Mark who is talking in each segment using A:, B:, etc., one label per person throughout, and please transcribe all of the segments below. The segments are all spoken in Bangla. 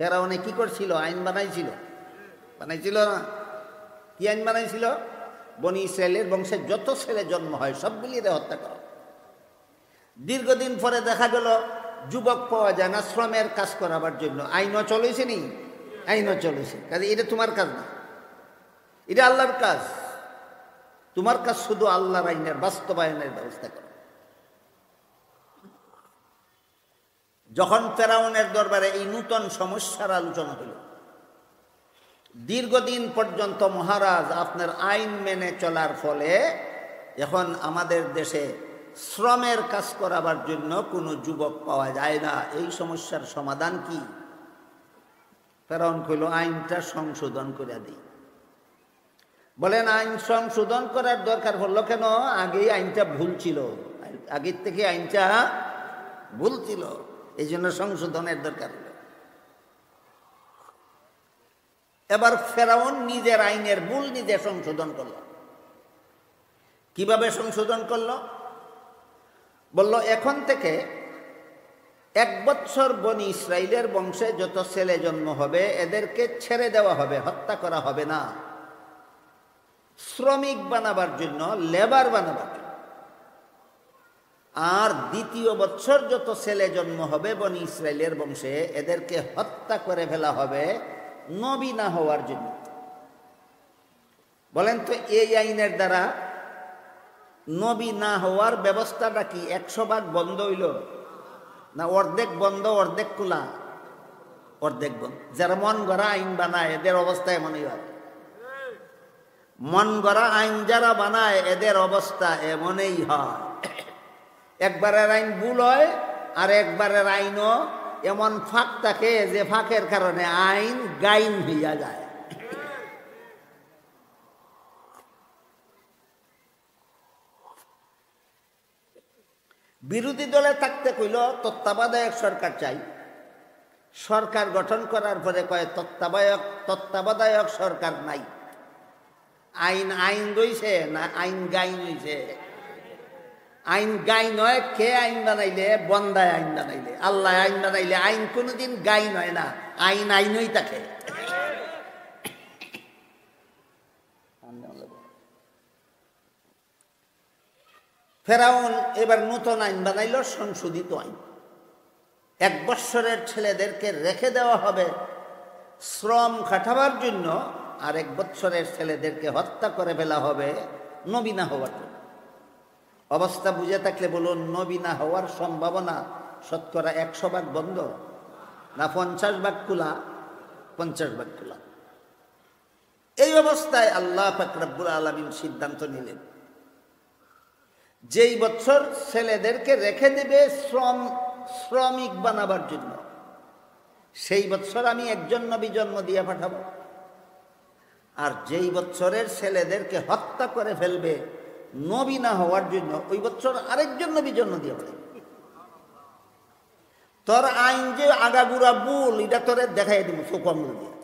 A: ফেরাউনে কি করছিল? আইন বানাইছিল না? কি আইন বানাইছিল? বনি ইসরায়েলের বংশে যত ছেলে জন্ম হয় সবগুলি হত্যা করো। দীর্ঘদিন পরে দেখা গেল যুবক পাওয়া যায় না শ্রমের কাজ করাবার জন্য। আইনও চলেছে নি? আইনও চলেছে। কাজে এটা তোমার কাজ না, এটা আল্লাহর কাজ। তোমার কাজ শুধু আল্লাহর আইনের বাস্তবায়নের ব্যবস্থা করো। যখন ফেরাউনের দরবারে এই নূতন সমস্যার আলোচনা হল, দীর্ঘদিন পর্যন্ত মহারাজ আপনার আইন মেনে চলার ফলে এখন আমাদের দেশে শ্রমের কাজ করাবার জন্য কোনো যুবক পাওয়া যায় না, এই সমস্যার সমাধান কি? ফেরাউন কইল আইনটা সংশোধন করে দিই। বলেন আইন সংশোধন করার দরকার হলো কেন? আগেই আইনটা ভুল ছিল, আগের থেকে আইনটা ভুল ছিল, এই জন্য সংশোধনের দরকার হলো। এবার ফেরাউন নিজের আইনের ভুল নিজে সংশোধন করল। কিভাবে সংশোধন করল? বলল এখন থেকে 1 বছর বনি ইসরায়েলের বংশে যত ছেলে জন্ম হবে এদেরকে ছেড়ে দেওয়া হবে, হত্যা করা হবে না, শ্রমিক বানাবার জন্য, লেবার বানাবার জন্য। আর 2য় বছর যত ছেলে জন্ম হবে বনি ইসরায়েলের বংশে এদেরকে হত্যা করে ফেলা হবে নবী না হওয়ার জন্য। বলেন তো এই আইনের দ্বারা নবী না হওয়ার ব্যবস্থাটা কি 100 বন্ধ হইল না অর্ধেক বন্ধ অর্ধেক খোলা? অর্ধেক বন্ধ। যারা মন গড়া আইন বানায় এদের অবস্থা এমনই হয়। মন গড়া আইন যারা বানায় এদের অবস্থা এমনই হয়। একবারের আইন ভুল হয় আর একবারের আইনও এমন ফাঁক থাকে যে ফাঁকের কারণে আইন গাইন হইয়া যায়। বিরোধী দলে থাকতে কইল তত্ত্বাবধায়ক সরকার চাই। সরকার গঠন করার পরে কয় তত্ত্বাবধায়ক সরকার নাই। আইন রইছে না আইন গাইন হইছে? আইন গাইন হয় কে আইন বানাইলে? বন্দায় আইন বানাইলে। আল্লাহ আইন বানাইলে আইন কোনোদিন গাইন হয় না, আইনই থাকে। ফেরাউন এবার নতুন আইন বানাইল, সংশোধিত আইন। 1 বৎসরের ছেলেদেরকে রেখে দেওয়া হবে শ্রম খাটাবার জন্য, আর 1 বৎসরের ছেলেদেরকে হত্যা করে ফেলা হবে নবী না হওয়ার জন্য। অবস্থা বুঝে থাকলে বলুন, নবী না হওয়ার সম্ভাবনা 100% বন্ধ না 50% খোলা? 50% খোলা। এই অবস্থায় আল্লাহ পাক রব্বুল আলামিন সিদ্ধান্ত নিলেন, যেই বছর ছেলেদেরকে রেখে দেবে শ্রমিক বানাবার জন্য, সেই বছর আমি একজন নবী জন্ম দিয়ে পাঠাবো। আর যেই বছরের ছেলেদেরকে হত্যা করে ফেলবে নবী না হওয়ার জন্য, ওই বছর আরেকজন নবী জন্ম দিয়ে পাঠাবো। তোর আইন যে আগাগুড়া ভুল, এটা তোরে দেখাই দিব সুকমল দিয়ে।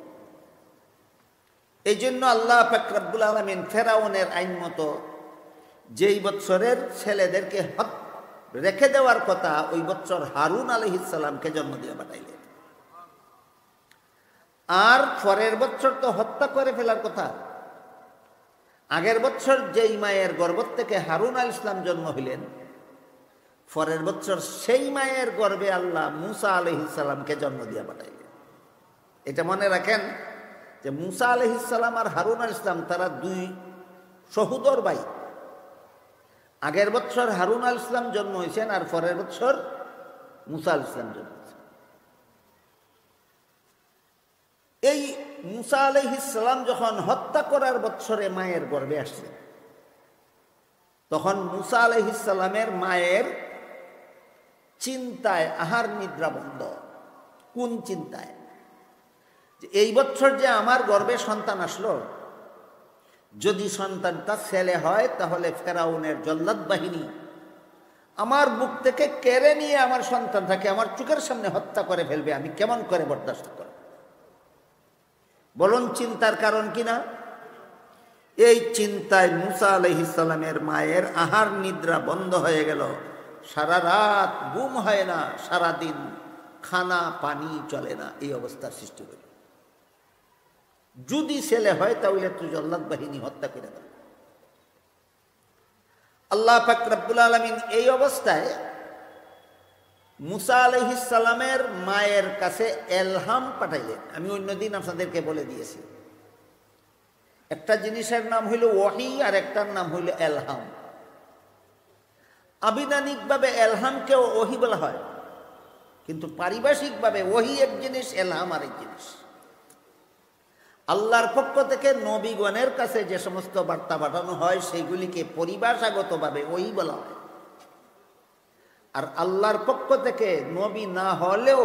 A: এই জন্য আল্লাহ পাক রব্বুল আলামিন ফেরাউনের আইন মতো যেই বৎসরের ছেলেদেরকে রেখে দেওয়ার কথা, ওই বৎসর হারুন আলাইহিস সালামকে জন্ম দিয়ে পাঠাইলেন। আর পরের বৎসর তো হত্যা করে ফেলার কথা। আগের বৎসর যেই মায়ের গর্ভ থেকে হারুন আলাইহিস সালাম জন্ম হইলেন, পরের বৎসর সেই মায়ের গর্ভে আল্লাহ মুসা আলাইহিস সালামকে জন্ম দিয়ে পাঠাইলেন। এটা মনে রাখেন যে মুসা আলাইহিস সালাম আর হারুন আলাইহিস সালাম তারা 2 সহোদর ভাই। আগের বৎসর হারুন আলাইহিস সালাম জন্ম হয়েছেন আর পরের বৎসর মুসা আলাইহিস সালাম জন্ম হয়েছেন। এই মুসা আলাইহিস সালাম যখন হত্যা করার বৎসরে মায়ের গর্ভে আসলেন, তখন মুসা আলাইহিস সালামের মায়ের চিন্তায় আহার নিদ্রা বন্ধ। কোন চিন্তায়? যে এই বৎসর যে আমার গর্ভে সন্তান আসলো, যদি সন্তানটা ছেলে হয় তাহলে ফেরাউনের জল্লাদ বাহিনী আমার বুক থেকে কেড়ে নিয়ে আমার সন্তানটাকে আমার চোখের সামনে হত্যা করে ফেলবে, আমি কেমন করে বরদাস্ত করব? বলুন চিন্তার কারণ কিনা? এই চিন্তায় মুসা আলাইহিস সালামের মায়ের আহার নিদ্রা বন্ধ হয়ে গেল। সারা রাত ঘুম হয় না, সারা দিন খানা পানি চলে না, এই অবস্থার সৃষ্টি হইল। যদি ছেলে হয় তাহলে তুই জল্লাদ বাহিনী হত্যা করে দেবে। আল্লাহ পাক রব্বুল আলামিন এই অবস্থায় মুসা আলাইহিস সালামের মায়ের কাছে এলহাম পাঠাইলেন। আমি অন্যদিন আপনাদেরকে বলে দিয়েছি, একটা জিনিসের নাম হইল ওহী আর একটার নাম হইল এলহাম। আবিধানিকভাবে এলহামকেও ওহী বলা হয়, কিন্তু পারিভাষিকভাবে ওহী এক জিনিস, এলহাম আরেক জিনিস। আল্লাহর পক্ষ থেকে নবীগণের কাছে যে সমস্ত বার্তা পাঠানো হয় সেইগুলিকে পরিভাষাগতভাবে ওহী বলা হয়। আর আল্লাহর পক্ষ থেকে নবী না হলেও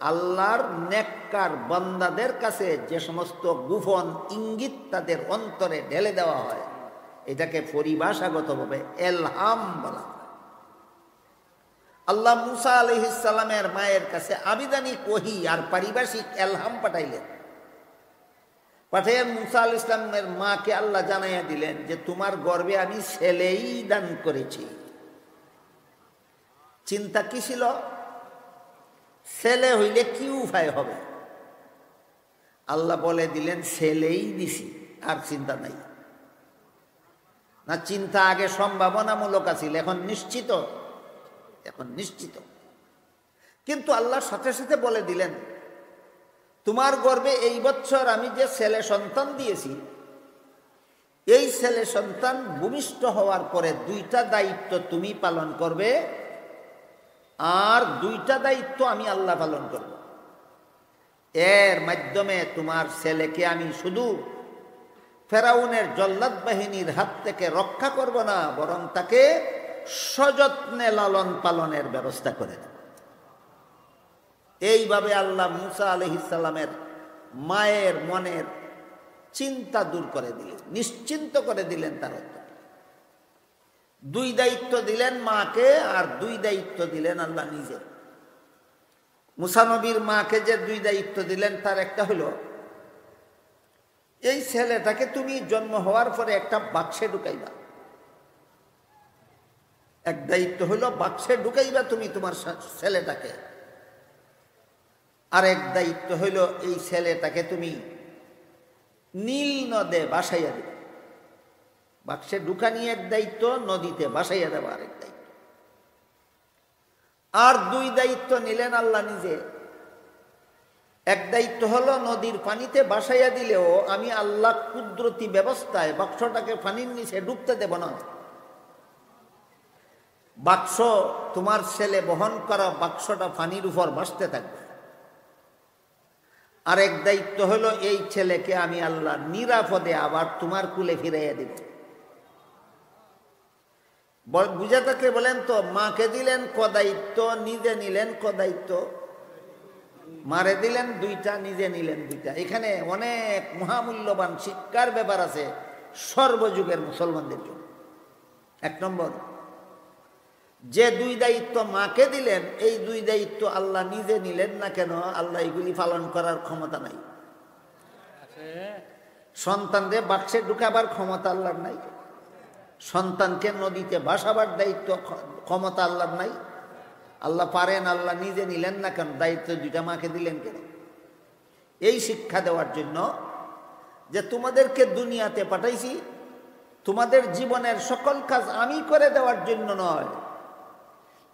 A: আল্লাহর নেককার বান্দাদের কাছে যে সমস্ত গোপন ইঙ্গিত তাদের অন্তরে ঢেলে দেওয়া হয়, এটাকে পরিভাষাগতভাবে এলহাম বলা হয়। আল্লাহ মুসা আলাইহিস সালামের মায়ের কাছে আবিধানিক ওহী আর পারিভাষিক এলহাম পাঠাইলেন। পাঠাইয়া মুসা আলাইহিস সালামের মাকে আল্লাহ জানাইয়া দিলেন যে তোমার গর্ভে আমি ছেলেই দান করেছি। চিন্তা কি ছিল? ছেলে হইলে কি উপায় হবে? আল্লাহ বলে দিলেন ছেলেই দিছি, আর চিন্তা নাই। না, চিন্তা আগে সম্ভাবনামূলক আছিল, এখন নিশ্চিত, এখন নিশ্চিত। কিন্তু আল্লাহর সাথে সাথে বলে দিলেন তোমার গর্ভে এই বছর আমি যে ছেলে সন্তান দিয়েছি, এই ছেলে সন্তান ভূমিষ্ঠ হওয়ার পরে দুইটা দায়িত্ব তুমি পালন করবে, আর দুইটা দায়িত্ব আমি আল্লাহ পালন করব। এর মাধ্যমে তোমার ছেলেকে আমি শুধু ফেরাউনের জল্লাদ বাহিনীর হাত থেকে রক্ষা করব না, বরং তাকে সযত্নে লালন পালনের ব্যবস্থা করে দেব। এইভাবে আল্লাহ মুসা আলাইহিস সালামের মায়ের মনের চিন্তা দূর করে দিলেন, নিশ্চিন্ত করে দিলেন। তার দুই দায়িত্ব দিলেন মাকে, আর দুই দায়িত্ব দিলেন আল্লাহ নিজে। মুসা নবীর মাকে যে দুই দায়িত্ব দিলেন তার একটা হলো, এই ছেলেটাকে তুমি জন্ম হওয়ার পরে একটা বাক্সে ঢুকাইবা। এক দায়িত্ব হইল বাক্সে ঢুকাইবা তুমি তোমার ছেলেটাকে, আর এক দায়িত্ব হইল এই ছেলেটাকে তুমি নীল নদে ভাসাইয়া দেবে। বাক্সে ঢুকানি এক দায়িত্ব, নদীতে ভাসাইয়া দেওয়া আরেক দায়িত্ব। আর দুই দায়িত্ব নিলেন আল্লাহ নিজে। এক দায়িত্ব হলো নদীর পানিতে ভাসাইয়া দিলেও আমি আল্লাহ কুদরতি ব্যবস্থায় বাক্সটাকে পানির নিচে ডুবতে দেব না। বাক্স, তোমার ছেলে বহন করা বাক্সটা পানির উপর ভাসতে থাকবে। আরেক দায়িত্ব হলো এই ছেলেকে আমি আল্লাহ নিরাপদে আবার তোমার কুলে ফিরাইয়া দিব। বুঝে থাকলে বলেন তো, মাকে দিলেন ক দায়িত্ব, নিজে নিলেন ক দায়িত্ব? মারে দিলেন দুইটা, নিজে নিলেন দুইটা। এখানে অনেক মহামূল্যবান শিক্ষার ব্যাপার আছে সর্বযুগের মুসলমানদের জন্য। এক নম্বর, যে দুই দায়িত্ব মাকে দিলেন, এই দুই দায়িত্ব আল্লাহ নিজে নিলেন না কেন? আল্লাহ এগুলি পালন করার ক্ষমতা নাই। সন্তানদের বাক্সে ঢুকাবার ক্ষমতা আল্লাহর নাই। সন্তানকে নদীতে ভাসাবার দায়িত্ব ক্ষমতা আল্লাহর নাই। আল্লাহ পারেন, আল্লাহ নিজে নিলেন না কেন? দায়িত্ব দুইটা মাকে দিলেন কেন? এই শিক্ষা দেওয়ার জন্য যে তোমাদেরকে দুনিয়াতে পাঠাইছি, তোমাদের জীবনের সকল কাজ আমি করে দেওয়ার জন্য নয়।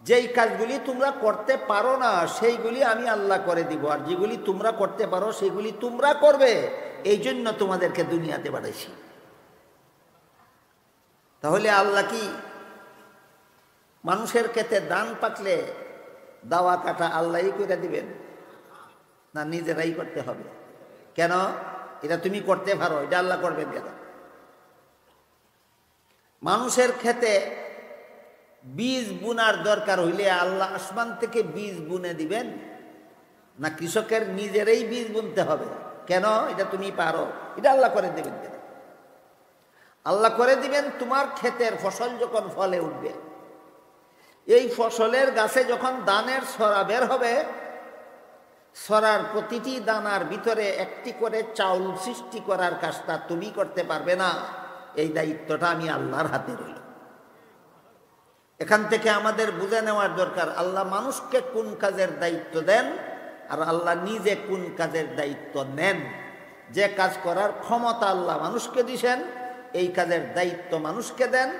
A: যেই কাজগুলি তোমরা করতে পারো না সেইগুলি আমি আল্লাহ করে দিব, আর যেগুলি তোমরা করতে পারো সেগুলি তোমরা করবে। এই জন্য তোমাদেরকে দুনিয়াতে পাঠাইছি। তাহলে আল্লাহ কি মানুষের ক্ষেত্রে দান পাকলে দাওয়া কাটা আল্লাহই করে দিবেন, না নিজেরাই করতে হবে? কেন? এটা তুমি করতে পারো, এটা আল্লাহ করবেন কেন? মানুষের ক্ষেতে বীজ বুনার দরকার হইলে আল্লাহ আসমান থেকে বীজ বুনে দিবেন, না কৃষকের নিজেরাই বীজ বুনতে হবে? কেন? এটা তুমি পারো, এটা আল্লাহ করে দেবেন কেন? আল্লাহ করে দিবেন তোমার ক্ষেতের ফসল যখন ফলে উঠবে, এই ফসলের গাছে যখন দানের ছড়া বের হবে, ছড়ার প্রতিটি দানার ভিতরে একটি করে চাউল সৃষ্টি করার কাজটা তুমি করতে পারবে না। এই দায়িত্বটা আমি আল্লাহর হাতে রইল। এখান থেকে আমাদের বুঝে নেওয়ার দরকার আল্লাহ মানুষকে কোন কাজের দায়িত্ব দেন আর আল্লাহ নিজে কোন কাজের দায়িত্ব নেন। যে কাজ করার ক্ষমতা আল্লাহ মানুষকে দিয়েছেন এই কাজের দায়িত্ব মানুষকে দেন,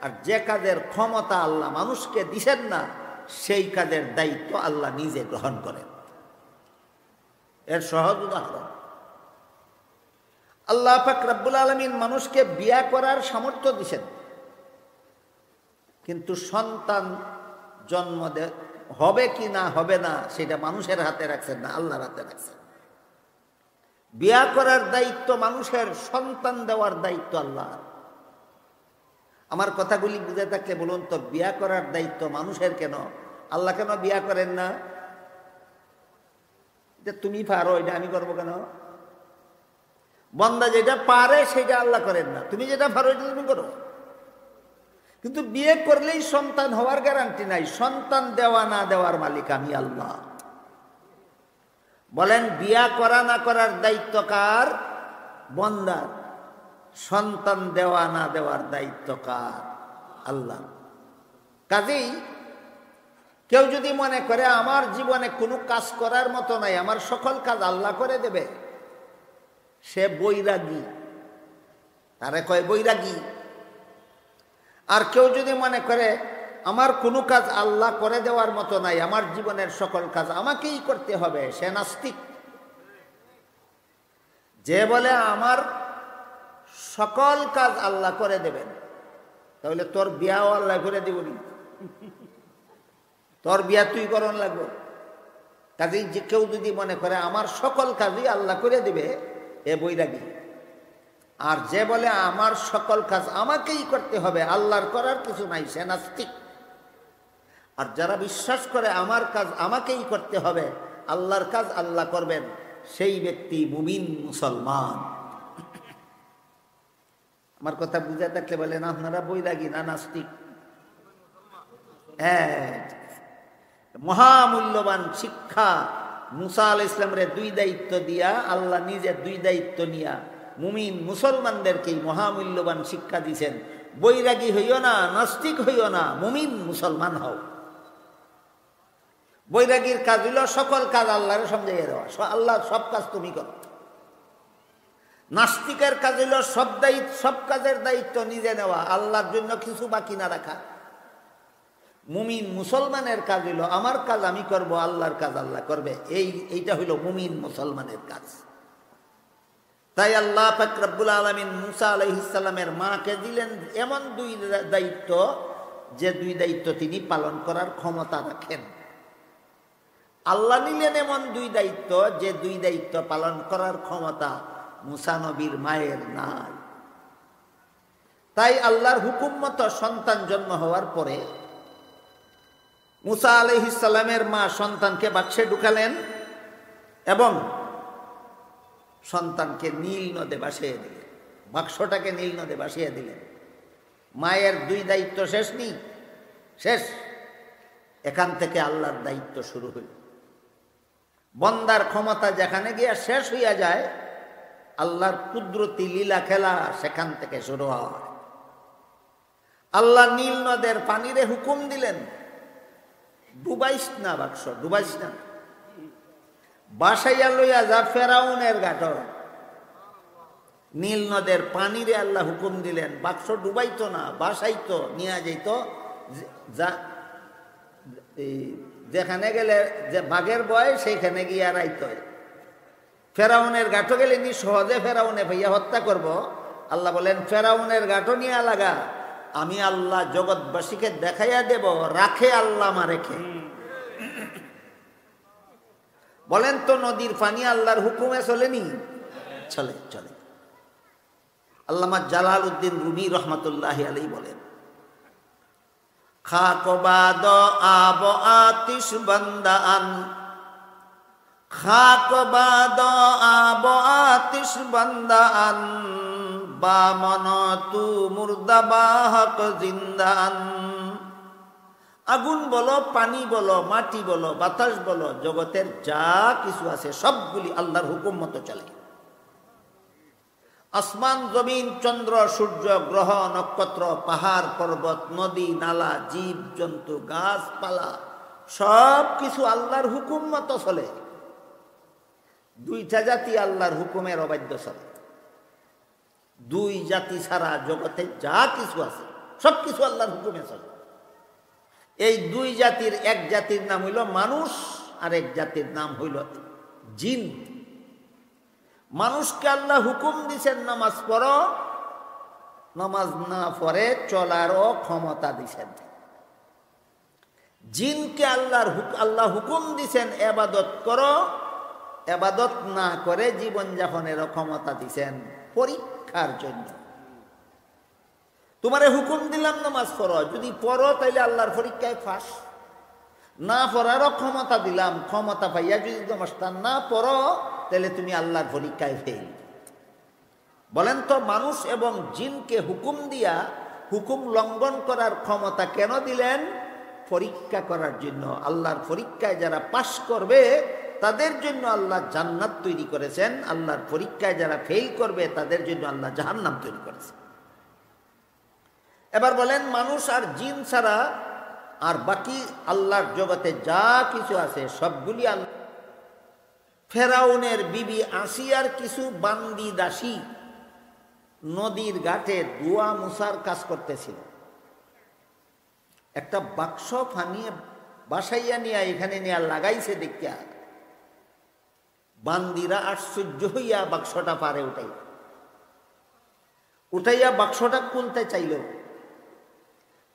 A: আর যে কাজের ক্ষমতা আল্লাহ মানুষকে দিছেন না সেই কাজের দায়িত্ব আল্লাহ নিজে গ্রহণ করেন। এর সহজ উদাহরণ, আল্লাহ পাক রব্বুল আলামিন মানুষকে বিয়ে করার সামর্থ্য দিছেন, কিন্তু সন্তান জন্ম হবে কি না হবে না সেটা মানুষের হাতে রাখছেন না, আল্লাহর হাতে রাখছেন। বিয়ে করার দায়িত্ব মানুষের, সন্তান দেওয়ার দায়িত্ব আল্লাহ। আমার কথাগুলি বুঝে থাকলে বলুন তো, বিয়ে করার দায়িত্ব মানুষের কেন, আল্লাহ কেন বিয়ে করেন না? যে তুমি পারো এটা আমি করবো কেন? বান্দা যেটা পারে সেটা আল্লাহ করেন না, তুমি যেটা পারো এটা তুমি করো। কিন্তু বিয়ে করলেই সন্তান হওয়ার গ্যারান্টি নাই, সন্তান দেওয়া না দেওয়ার মালিক আমি আল্লাহ। বলেন বিয়া করা না করার দায়িত্ব কার? বান্দার। সন্তান দেওয়া না দেওয়ার দায়িত্ব কার? আল্লাহ। কাজেই কেউ যদি মনে করে আমার জীবনে কোনো কাজ করার মতো নাই, আমার সকল কাজ আল্লাহ করে দেবে, সে বৈরাগী, তারে কয় বৈরাগী। আর কেউ যদি মনে করে আমার কোনো কাজ আল্লাহ করে দেওয়ার মতো নাই, আমার জীবনের সকল কাজ আমাকেই করতে হবে, সে নাস্তিক। যে বলে আমার সকল কাজ আল্লাহ করে দেবেন, তাহলে তোর বিয়াও আল্লাহ করে দেবনি, তোর বিয়া তুই করন লাগবে। কাজেই যে কেউ যদি মনে করে আমার সকল কাজই আল্লাহ করে দিবে, এ বৈরাগী। আর যে বলে আমার সকল কাজ আমাকেই করতে হবে, আল্লাহর করার কিছু নাই, সে নাস্তিক। আর যারা বিশ্বাস করে আমার কাজ আমাকেই করতে হবে, আল্লাহর কাজ আল্লাহ করবেন, সেই ব্যক্তি মুমিন মুসলমান। আমার কথা বুঝে থাকলে বলেন আপনারা বৈরাগী না নাস্তিক? হ্যাঁ, মহামূল্যবান শিক্ষা মুসা আলাইহিস সালামের দুই দায়িত্ব দিয়া আল্লাহ নিজে দুই দায়িত্ব নিয়া মুমিন মুসলমানদেরকেই মহামূল্যবান শিক্ষা দিয়েছেন। বৈরাগী হইও না, নাস্তিক হইও না, মুমিন মুসলমান হও। বৈরাগীর কাজ হইল সকল কাজ আল্লাহরে সমঝাইয়া দেওয়া, আল্লাহ সব কাজ তুমি করো। নাস্তিকের কাজ হইল সব কাজের দায়িত্ব নিজে নেওয়া, আল্লাহর জন্য কিছু বাকি না রাখা। মুমিন মুসলমানের কাজ হইল আমার কাজ আমি করব, আল্লাহর কাজ আল্লাহ করবে। এইটা হইল মুমিন মুসলমানের কাজ। তাই আল্লাহ পাক রব্বুল আলামিন মুসা আলাইহিস সালামের মাকে দিলেন এমন দুই দায়িত্ব, যে দুই দায়িত্ব তিনি পালন করার ক্ষমতা রাখেন। আল্লাহ নিলেন এমন দুই দায়িত্ব, যে দুই দায়িত্ব পালন করার ক্ষমতা মুসা নবীর মায়ের নাই। তাই আল্লাহর হুকুম মতো সন্তান জন্ম হওয়ার পরে মুসা আলাইহিস সালামের মা সন্তানকে বাক্সে ঢুকালেন এবং সন্তানকে নীল নদে ভাসিয়ে দিলেন, বাক্সটাকে নীল নদে ভাসিয়ে দিলেন। মায়ের দুই দায়িত্ব শেষ নেই, শেষ। এখান থেকে আল্লাহর দায়িত্ব শুরু হইল। বন্দার ক্ষমতা যেখানে গিয়া শেষ হইয়া যায়, আল্লাহর কুদরতি লীলা খেলা সেখান থেকে শুরু হয়। আল্লাহ নীল নদের পানিরে হুকুম দিলেন, ডুবাইস না বাক্স, ডুবাইস না, বাসাইয়া লইয়া যা ফেরাউনের ঘাটর। নীল নদের পানিরে আল্লাহ হুকুম দিলেন, বাক্স ডুবাইতো না, বাসাইতো, নিয়ে যাইতো, যেখানে গেলে যে বাঘের বয় সেইখানে গিয়ে রাইত। ফেরাউনের ঘাটও গেলে নি সহজে ফেরাউনে ভাইয়া হত্যা করব। আল্লাহ বলেন ফেরাউনের ঘাটও নিয়ে লাগা, আমি আল্লাহ জগৎবাসীকে দেখাইয়া দেব, রাখে আল্লাহ মা রেখে। বলেন তো নদীর পানি আল্লাহর হুকুমে চলেনি? চলে, চলে। আল্লামা জালালউদ্দিন রুমি রহমাতুল্লাহি আলাইহি বলেন, খাকবাদ আব আতিশ বান্দান, খাকবাদ আব আতিশ বান্দান, বামন তু মুর্দাবা হক জিন্দান। আগুন বলো, পানি বলো, মাটি বলো, বাতাস বলো, জগতের যা কিছু আছে সবগুলি আল্লাহর হুকুম মতো চলে। আসমান জমিন চন্দ্র সূর্য গ্রহ নক্ষত্র পাহাড় পর্বত নদী নালা জীব জন্তু গাছপালা সব কিছু আল্লাহর হুকুম মতো চলে। দুইটা জাতি আল্লাহর হুকুমের অবাধ্য চলে। দুই জাতি ছাড়া জগতে যা কিছু আছে সব কিছু আল্লাহর হুকুমে চলে। এই দুই জাতির এক জাতির নাম হইল মানুষ, আর এক জাতির নাম হইল জিন। মানুষকে আল্লাহ হুকুম দিছেন নামাজ পড়ো, নামাজ না পড়ে চলারও ক্ষমতা দিছেন। জিনকে আল্লাহ হুকুম দিছেন এবাদত করো, এবাদত না করে জীবনযাপনেরও ক্ষমতা দিছেন পরীক্ষার জন্য। তোমারে হুকুম দিলাম নামাজ পড়ো, যদি পড়ো তাইলে আল্লাহর পরীক্ষায় ফাঁস, না পড়ারও ক্ষমতা দিলাম, ক্ষমতা পাইয়া যদি নামাজটা না পড়ো তাহলে তুমি আল্লাহর পরীক্ষায় ফেল। বলেন তো মানুষ এবং জিনকে হুকুম দিয়া হুকুম লঙ্ঘন করার ক্ষমতা কেন দিলেন? পরীক্ষা করার জন্য। আল্লাহর পরীক্ষায় যারা পাশ করবে তাদের জন্য আল্লাহ জান্নাত তৈরি করেছেন, আল্লাহর পরীক্ষায় যারা ফেল করবে তাদের জন্য আল্লাহ জাহান্নাম তৈরি করেছেন। এবার বলেন মানুষ আর জিন ছাড়া আর বাকি আল্লাহর জগতে যা কিছু আছে সবগুলি আল্লাহ। ফেরাউনের বিবি আসিয়ার কিছু বান্দি দাসী নদীর ঘাটে দোয়া মুসার কাজ করতেছিল। একটা বাক্স ফানিয়ে বাসাইয়া নিয়ে এখানে নিয়ে লাগাইছে দেখিয়া বান্দিরা আশ্চর্য হইয়া বাক্সটা পারে উঠাইয়া বাক্সটা খুলতে চাইল।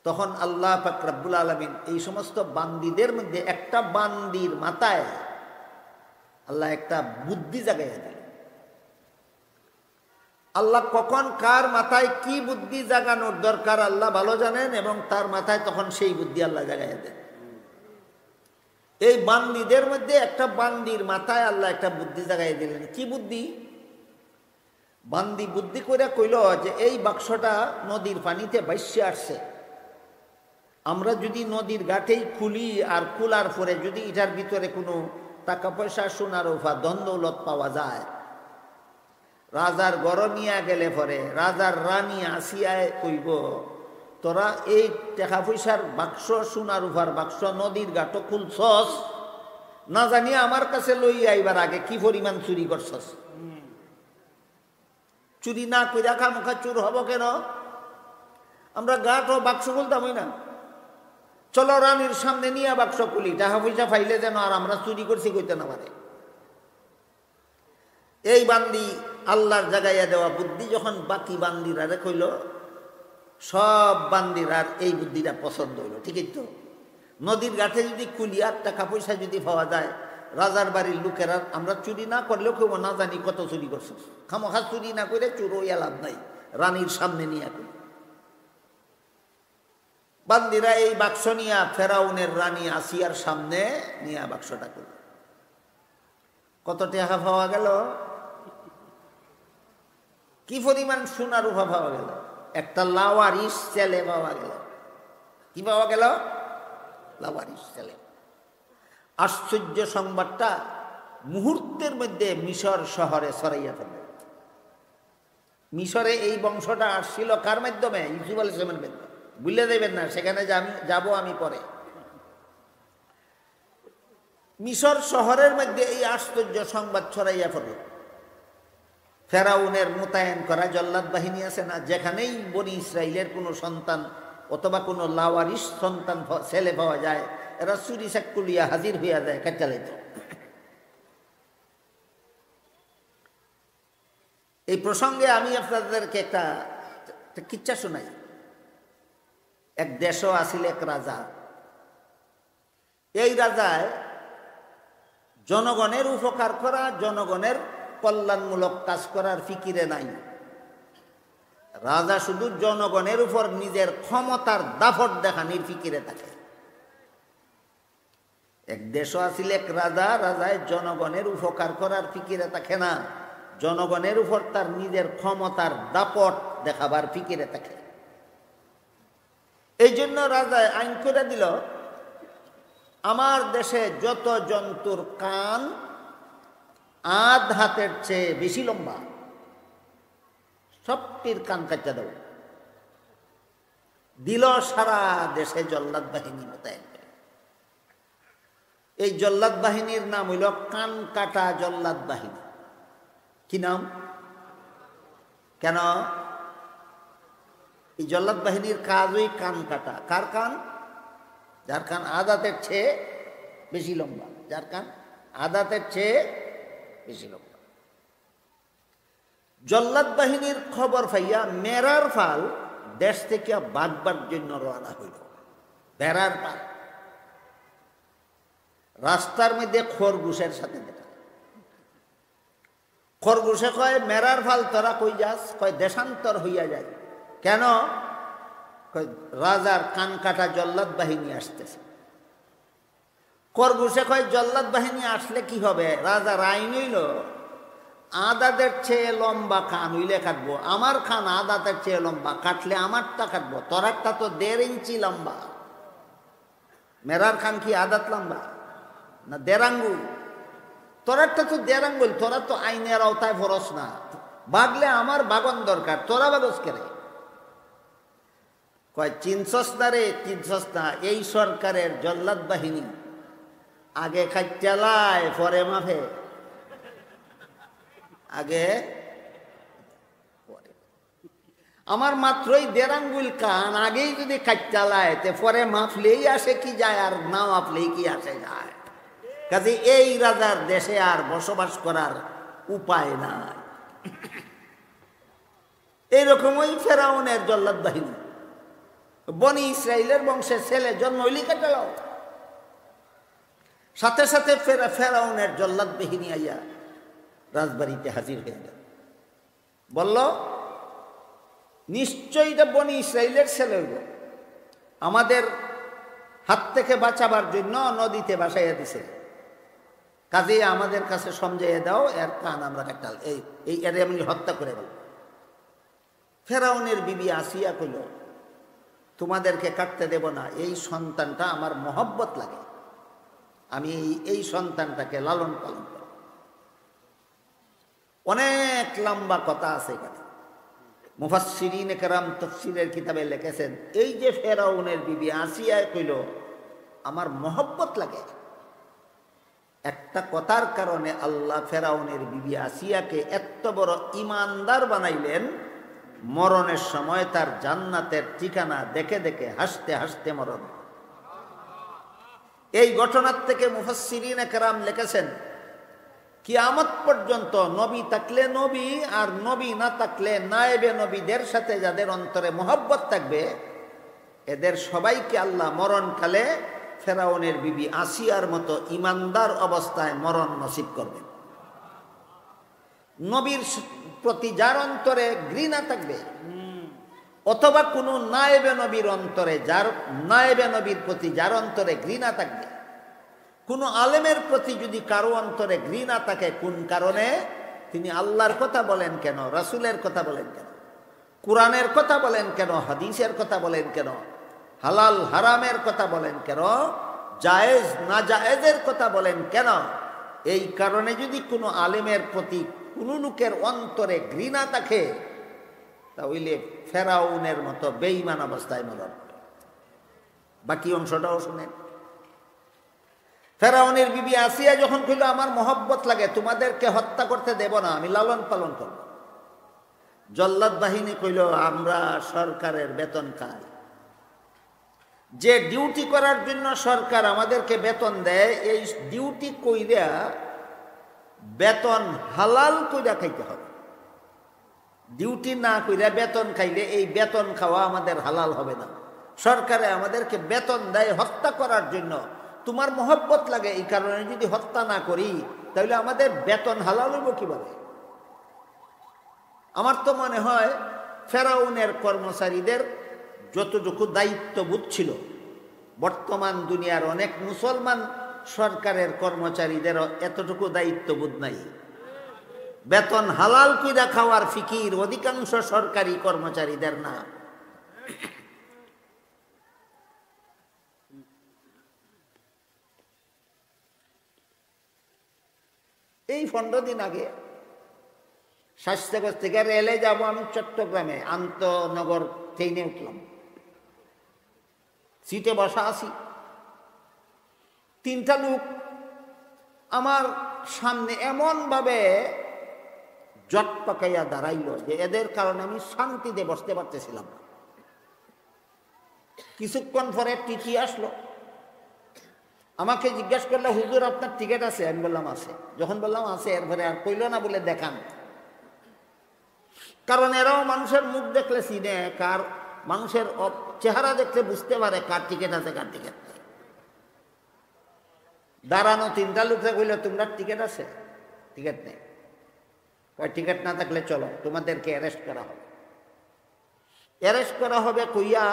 A: তখন আল্লাহ পাক রব্বুল আলামিন এই সমস্ত বান্দিদের মধ্যে একটা বান্দির মাথায় আল্লাহ একটা বুদ্ধি জাগাইয়া দিল। আল্লাহ কখন কার মাথায় কি বুদ্ধি জাগানোর দরকার আল্লাহ ভালো জানেন, এবং তার মাথায় তখন সেই বুদ্ধি আল্লাহ জাগাইয়া দেন। এই বান্দিদের মধ্যে একটা বান্দির মাথায় আল্লাহ একটা বুদ্ধি জাগাইয়া দিলেন। কি বুদ্ধি? বান্দি বুদ্ধি করে কইল যে এই বাক্সটা নদীর পানিতে ভাসছে আসছে, আমরা যদি নদীর ঘাটেই খুলি আর খোলার পরে যদি এটার ভিতরে কোনো টাকা পয়সা সোনার রূপা ধন দৌলত পাওয়া যায়, রাজার গড় নিয়ে গেলে পরে রাজার রানী আসিয়ায় কইব তোরা এই টাকা পয়সার বাক্স সোনার রূপার বাক্স নদীর ঘাটও খুলছস, না জানিয়ে আমার কাছে লইয়া আইবার আগে কি পরিমাণ চুরি করছস। চুরি না কইরা খামোখা চুর হব কেন? আমরা ঘাট ও বাক্স খুলতামই না, চলো রানীর সামনে নিয়ে বাক্স খুলি, টাকা পয়সা ফাইলে যেন আর আমরা চুরি করছি কইতে না পারে। এই বান্দি আল্লাহর জাগাইয়া দেওয়া বুদ্ধি যখন বাকি বান্দিরা কইল, সব বান্দিরার এই বুদ্ধিটা পছন্দ হইল। ঠিকই তো, নদীর ঘাটে যদি খুলি আর টাকা পয়সা যদি পাওয়া যায়, রাজার বাড়ির লোকেরা আমরা চুরি না করলেও কেউ না জানি কত চুরি করছো, খামোখা চুরি না করে চুর হইয়া লাভ নাই, রানীর সামনে নিয়ে করি। বান্দিরা এই বাক্স নিয়ে ফেরাউনের রানী আসিয়ার সামনে নিয়ে বাক্সটা করল। কত টাকা পাওয়া গেল, কি পরিমাণ সোনা রূপা পাওয়া গেল, একটা লাওয়ারিশ ছেলে পাওয়া গেল। কি পাওয়া গেল? লাওয়ারিশ ছেলে। আশ্চর্য সংবাদটা মুহূর্তের মধ্যে মিশর শহরে ছড়াইয়া ফেলল। মিশরে এই বংশটা আসছিল কার মাধ্যমে? ইউসুফ আলাইহিস সালামের মাধ্যমে। ভুলে দেবেন না, সেখানে যাব আমি পরে। মিশর শহরের মধ্যে এই আশ্চর্য সংবাদ ছড়াইয়া পড়ল। ফেরাউনের মোতায়েন করা জল্লাদ বাহিনী আছে না, যেখানেই বনি ইসরাইলের কোনো সন্তান অথবা কোনো লাওয়ারিশ সন্তান ছেলে পাওয়া যায়, এরা চুরি চাকুলিয়া হাজির হইয়া যায় কাটালাইত। এই প্রসঙ্গে আমি আপনাদেরকে একটা কিচ্ছা শোনাই। এক দেশও আসিল এক রাজা। এই রাজায় জনগণের উপকার করা, জনগণের কল্যাণমূলক কাজ করার ফিকিরে নাই। রাজা শুধু জনগণের উপর নিজের ক্ষমতার দাপট দেখানির ফিকিরে থাকে। এক দেশও আসিল এক রাজা, রাজায় জনগণের উপকার করার ফিকিরে থাকে না, জনগণের উপর তার নিজের ক্ষমতার দাপট দেখাবার ফিকিরে থাকে। এই জন্য রাজা আইন করে দিল, আমার দেশে যত জন্তুর কান আধ হাতের চেয়ে বেশি লম্বা, সবটির কান কাটা দাও। দিল সারা দেশে জল্লাদ বাহিনী মোতায়েন করে। এই জল্লাদ বাহিনীর নাম হইল কান কাটা জল্লাদ বাহিনী। কি নাম? কেন? এই জল্লাদ বাহিনীর কাজই কান কাটা। কার কান? যার কান আদাতের চেয়ে বেশি লম্বা, যার কান আদাতের চেয়ে বেশি লম্বা। জল্লাদ বাহিনীর খবর পাইয়া মেরার ফাল দেশ থেকে বাগবার জন্য রওনা হইল। বেড়ার পাল রাস্তার মধ্যে খরগোশের সাথে দেখা। খরগোশে কয়, মেরার ফাল তোরা কই যাস? কয়, দেশান্তর হইয়া যায়। কেন? কয়, রাজার কান কাটা জল্লাদ বাহিনী আসতেছে। খরগোশে কয়, জল্লাদ বাহিনী আসলে কি হবে? রাজার আইন হইল আদাতের চেয়ে লম্বা কান হইলে কাটবো। আমার কান আদাতের চেয়ে লম্বা, কাটলে আমারটা কাটবো। তোরারটা তো 1.5 ইঞ্চি লম্বা। মেরার কান কি আদাত লম্বা না 1.5 আঙ্গুল? তোরারটা তো 1.5 আঙ্গুল। তোরা তো আইনের আওতায় ফরস না। বাগলে আমার বাগন দরকার, তোরা বাগস কেরে? কয়, চিনছস না রে? চিনছস না? এই সরকারের জল্লাদ বাহিনী আগে খাইটালায় পরে মাফে। আগে আমার মাত্রই 1.5 আঙ্গুল কান, আগেই যদি কাইটালায় তে পরে মাফলেই আসে কি যায়, আর না মাফলেই কি আসে যায়। কাজে এই রাজার দেশে আর বসবাস করার উপায় নাই। এইরকম ওই ফেরাউনের জল্লাদ বাহিনী বনি ইসরাইলের বংশের ছেলে জন্ম হইলি কাটালাও। সাথে সাথে ফেরাউনের জল্লাদ বাহিনী আইয়া রাজবাড়িতে হাজির হয়ে গেল। বলল, নিশ্চয়ই এটা বনি ইসরাইলের ছেলে হইল, আমাদের হাত থেকে বাঁচাবার জন্য নদীতে ভাসাইয়া দিছে। কাজে আমাদের কাছে সমঝাইয়া দাও, এর কান আমরা কাটাল, এই এর আমি হত্যা করে গেল। ফেরাউনের বিবি আসিয়া কইল, তোমাদেরকে কাটতে দেব না, এই সন্তানটা আমার মহব্বত লাগে, আমি এই সন্তানটাকে লালন পালন করব। অনেক লম্বা কথা আছে এখানে। মুফাসসিরিনে কেরাম তাফসীরের কিতাবে লিখেছেন, এই যে ফেরাউনের বিবি আসিয়া কইল আমার মহব্বত লাগে, একটা কথার কারণে আল্লাহ ফেরাউনের বিবি আসিয়াকে এত বড় ইমানদার বানাইলেন, মরণের সময় তার জান্নাতের ঠিকানা দেখে দেখে হাসতে হাসতে মরণ। এই ঘটনার থেকে মুফাসসিরিনে কেরাম লিখেছেন, কিয়ামত পর্যন্ত নবী থাকলে নবী, আর নবী না থাকলে নায়েবে নবীদের সাথে যাদের অন্তরে মহব্বত থাকবে, এদের সবাইকে আল্লাহ মরণকালে ফেরাউনের বিবি আসিয়ার মতো ইমানদার অবস্থায় মরণ নসিব করবেন। নবীর প্রতি যার অন্তরে ঘৃণা থাকবে, অথবা কোনো নায়েবে নবীর অন্তরে নায়েবে নবীর প্রতি যার অন্তরে ঘৃণা থাকবে, কোনো আলেমের প্রতি যদি কারো অন্তরে ঘৃণা থাকে, কোন কারণে? তিনি আল্লাহর কথা বলেন কেন, রাসূলের কথা বলেন কেন, কোরআনের কথা বলেন কেন, হাদিসের কথা বলেন কেন, হালাল হারামের কথা বলেন কেন, জায়েজ না জায়েজের কথা বলেন কেন, এই কারণে যদি কোনো আলেমের প্রতি কোনো লোকের অন্তরে ঘৃণা থাকে, তাহলে ফেরাউনের মতো বেঈমান অবস্থায় মরণ। বাকি অংশটাও শুনেন। ফেরাউনের বিবি আসিয়া যখন কইল আমার মহব্বত লাগে, তোমাদেরকে হত্যা করতে দেব না, আমি লালন পালন করব। জল্লাদ বাহিনী কইল, আমরা সরকারের বেতন খাই, যে ডিউটি করার জন্য সরকার আমাদেরকে বেতন দেয়, এই ডিউটি কইরা বেতন হালাল কইরা খাইতে হবে। ডিউটি না কইরা বেতন খাইলে এই বেতন খাওয়া আমাদের হালাল হবে না। সরকারে আমাদেরকে বেতন দেয় হত্যা করার জন্য, তোমার মহব্বত লাগে এই কারণে যদি হত্যা না করি, তাহলে আমাদের বেতন হালাল হইব কিভাবে? আমার তো মনে হয় ফেরাউনের কর্মচারীদের যতটুকু দায়িত্ববোধ ছিল, বর্তমান দুনিয়ার অনেক মুসলমান সরকারের কর্মচারীদেরও এতটুকু দায়িত্ববোধ নাই। বেতন হালাল কইরা খাওয়ার ফিকির অধিকাংশ সরকারি কর্মচারীদের না। এই 15 দিন আগে শাস্তাগঞ্জ থেকে রেলে যাব আমি চট্টগ্রামে, আন্তনগর ট্রেনে উঠলাম, সিটে বসা আছি। 3টা লোক আমার সামনে এমনভাবে জট পাকাইয়া দাঁড়াইল যে এদের কারণে আমি শান্তিতে বসতে পারতেছিলাম না। কিছুক্ষণ পরে টিটি আসলো, আমাকে জিজ্ঞাসা করলো, হুজুর আপনার টিকিট আছে? আমি বললাম আছে। যখন বললাম আছে, এরপরে আর কইল না, বলে দেখান। কারণ এরাও মানুষের মুখ দেখলে চিনে, কার মানুষের চেহারা দেখলে বুঝতে পারে কার টিকিট আছে কার টিকিট নেই। দাঁড়ানো 3টা লোকরা কইল, তোমরা টিকিট আছে? টিকিট নেই। টিকিট না থাকলে চলো, তোমাদেরকে অ্যারেস্ট করা হবে। অ্যারেস্ট করা হবে কইয়া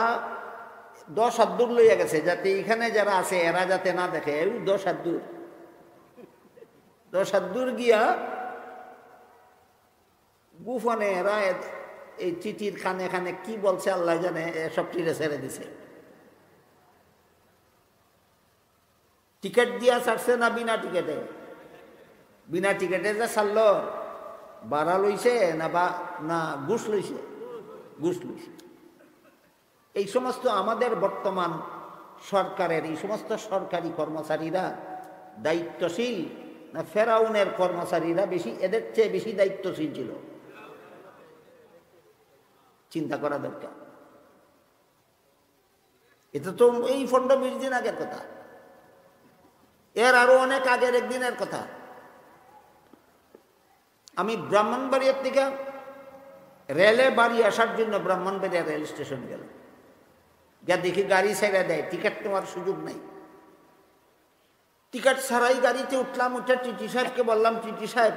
A: 10 হাত দূর লইয়া গেছে, যাতে এখানে যারা আছে এরা যাতে না দেখে। 10 হাত দূর গিয়া গুফনে এরা এই চিঠির খানে খানে কি বলছে আল্লাহ জানে, সব টিরে ছেড়ে দিছে। টিকিট দিয়া ছাড়ছে না বিনা টিকিটে? বিনা টিকিটে যে ছাড়লো, ভাড়া লইছে না ঘুষ লইছে? ঘুষ লইছে। এই সমস্ত আমাদের বর্তমান সরকারের এই সমস্ত সরকারি কর্মচারীরা দায়িত্বশীল না ফেরাউনের কর্মচারীরা বেশি, এদের চেয়ে বেশি দায়িত্বশীল ছিল? চিন্তা করা দরকার। এটা তো এই 15-20 দিন আগের কথা, এর আরো অনেক আগের একদিনের কথা। আমি ব্রাহ্মণবাড়িয়ার থেকে রেলে বাড়ি আসার জন্য ব্রাহ্মণবাড়িয়া রেল স্টেশন গেলাম, যা দেখি গাড়ি ছেড়ে দেয়, টিকিট নেওয়ার সুযোগ নেই। টিকিট ছাড়াই গাড়িতে উঠলাম, উঠে টিটি সাহেবকে বললাম, টিটি সাহেব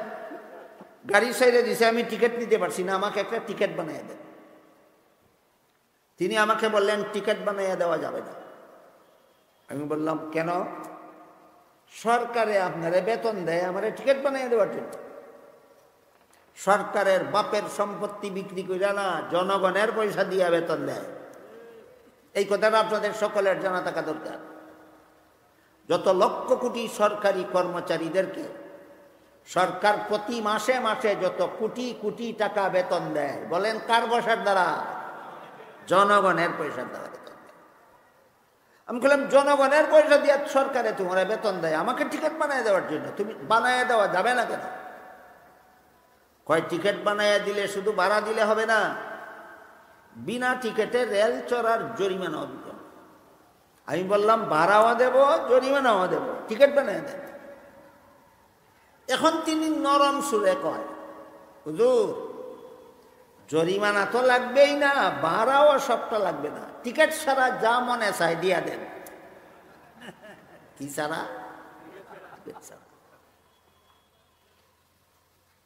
A: গাড়ি ছেড়ে দিছে, আমি টিকিট নিতে পারছি না, আমাকে একটা টিকিট বানিয়ে দেন। তিনি আমাকে বললেন, টিকিট বানিয়ে দেওয়া যাবে না। আমি বললাম, কেন? সরকারে আপনারে বেতন দেয় আমার টিকিট বানিয়ে দেওয়ার জন্য। সরকারের বাপের সম্পত্তি বিক্রি করে না, জনগণের পয়সা দিয়ে বেতন দেয়। এই কথাটা আপনাদের সকলের জানা থাকা দরকার। যত লক্ষ কোটি সরকারি কর্মচারীদেরকে সরকার প্রতি মাসে মাসে যত কোটি কোটি টাকা বেতন দেয়, বলেন কার পয়সার দ্বারা? জনগণের পয়সার দ্বারা বেতন দেয়। আমি বললাম, জনগণের পয়সা দিয়ে সরকারে তোমার বেতন দেয়, আমাকে টিকিট বানিয়ে দেওয়ার জন্য, তুমি বানিয়ে দেওয়া যাবে না কেন? কয়, টিকিট বানিয়ে দিলে শুধু ভাড়া দিলে হবে না, বিনা টিকিটে রেল চড়ার জরিমানাও দিত। আমি বললাম, ভাড়াও দেব, জরিমানাও দেব, টিকিট বানিয়ে দেন। এখন তিনি নরম সুরে কয়, হুজুর জরিমানা তো লাগবেই না, ভাড়াও সবটা লাগবে না, টিকিট ছাড়া যা মনে চায় দিয়া দেন। কি ছাড়া?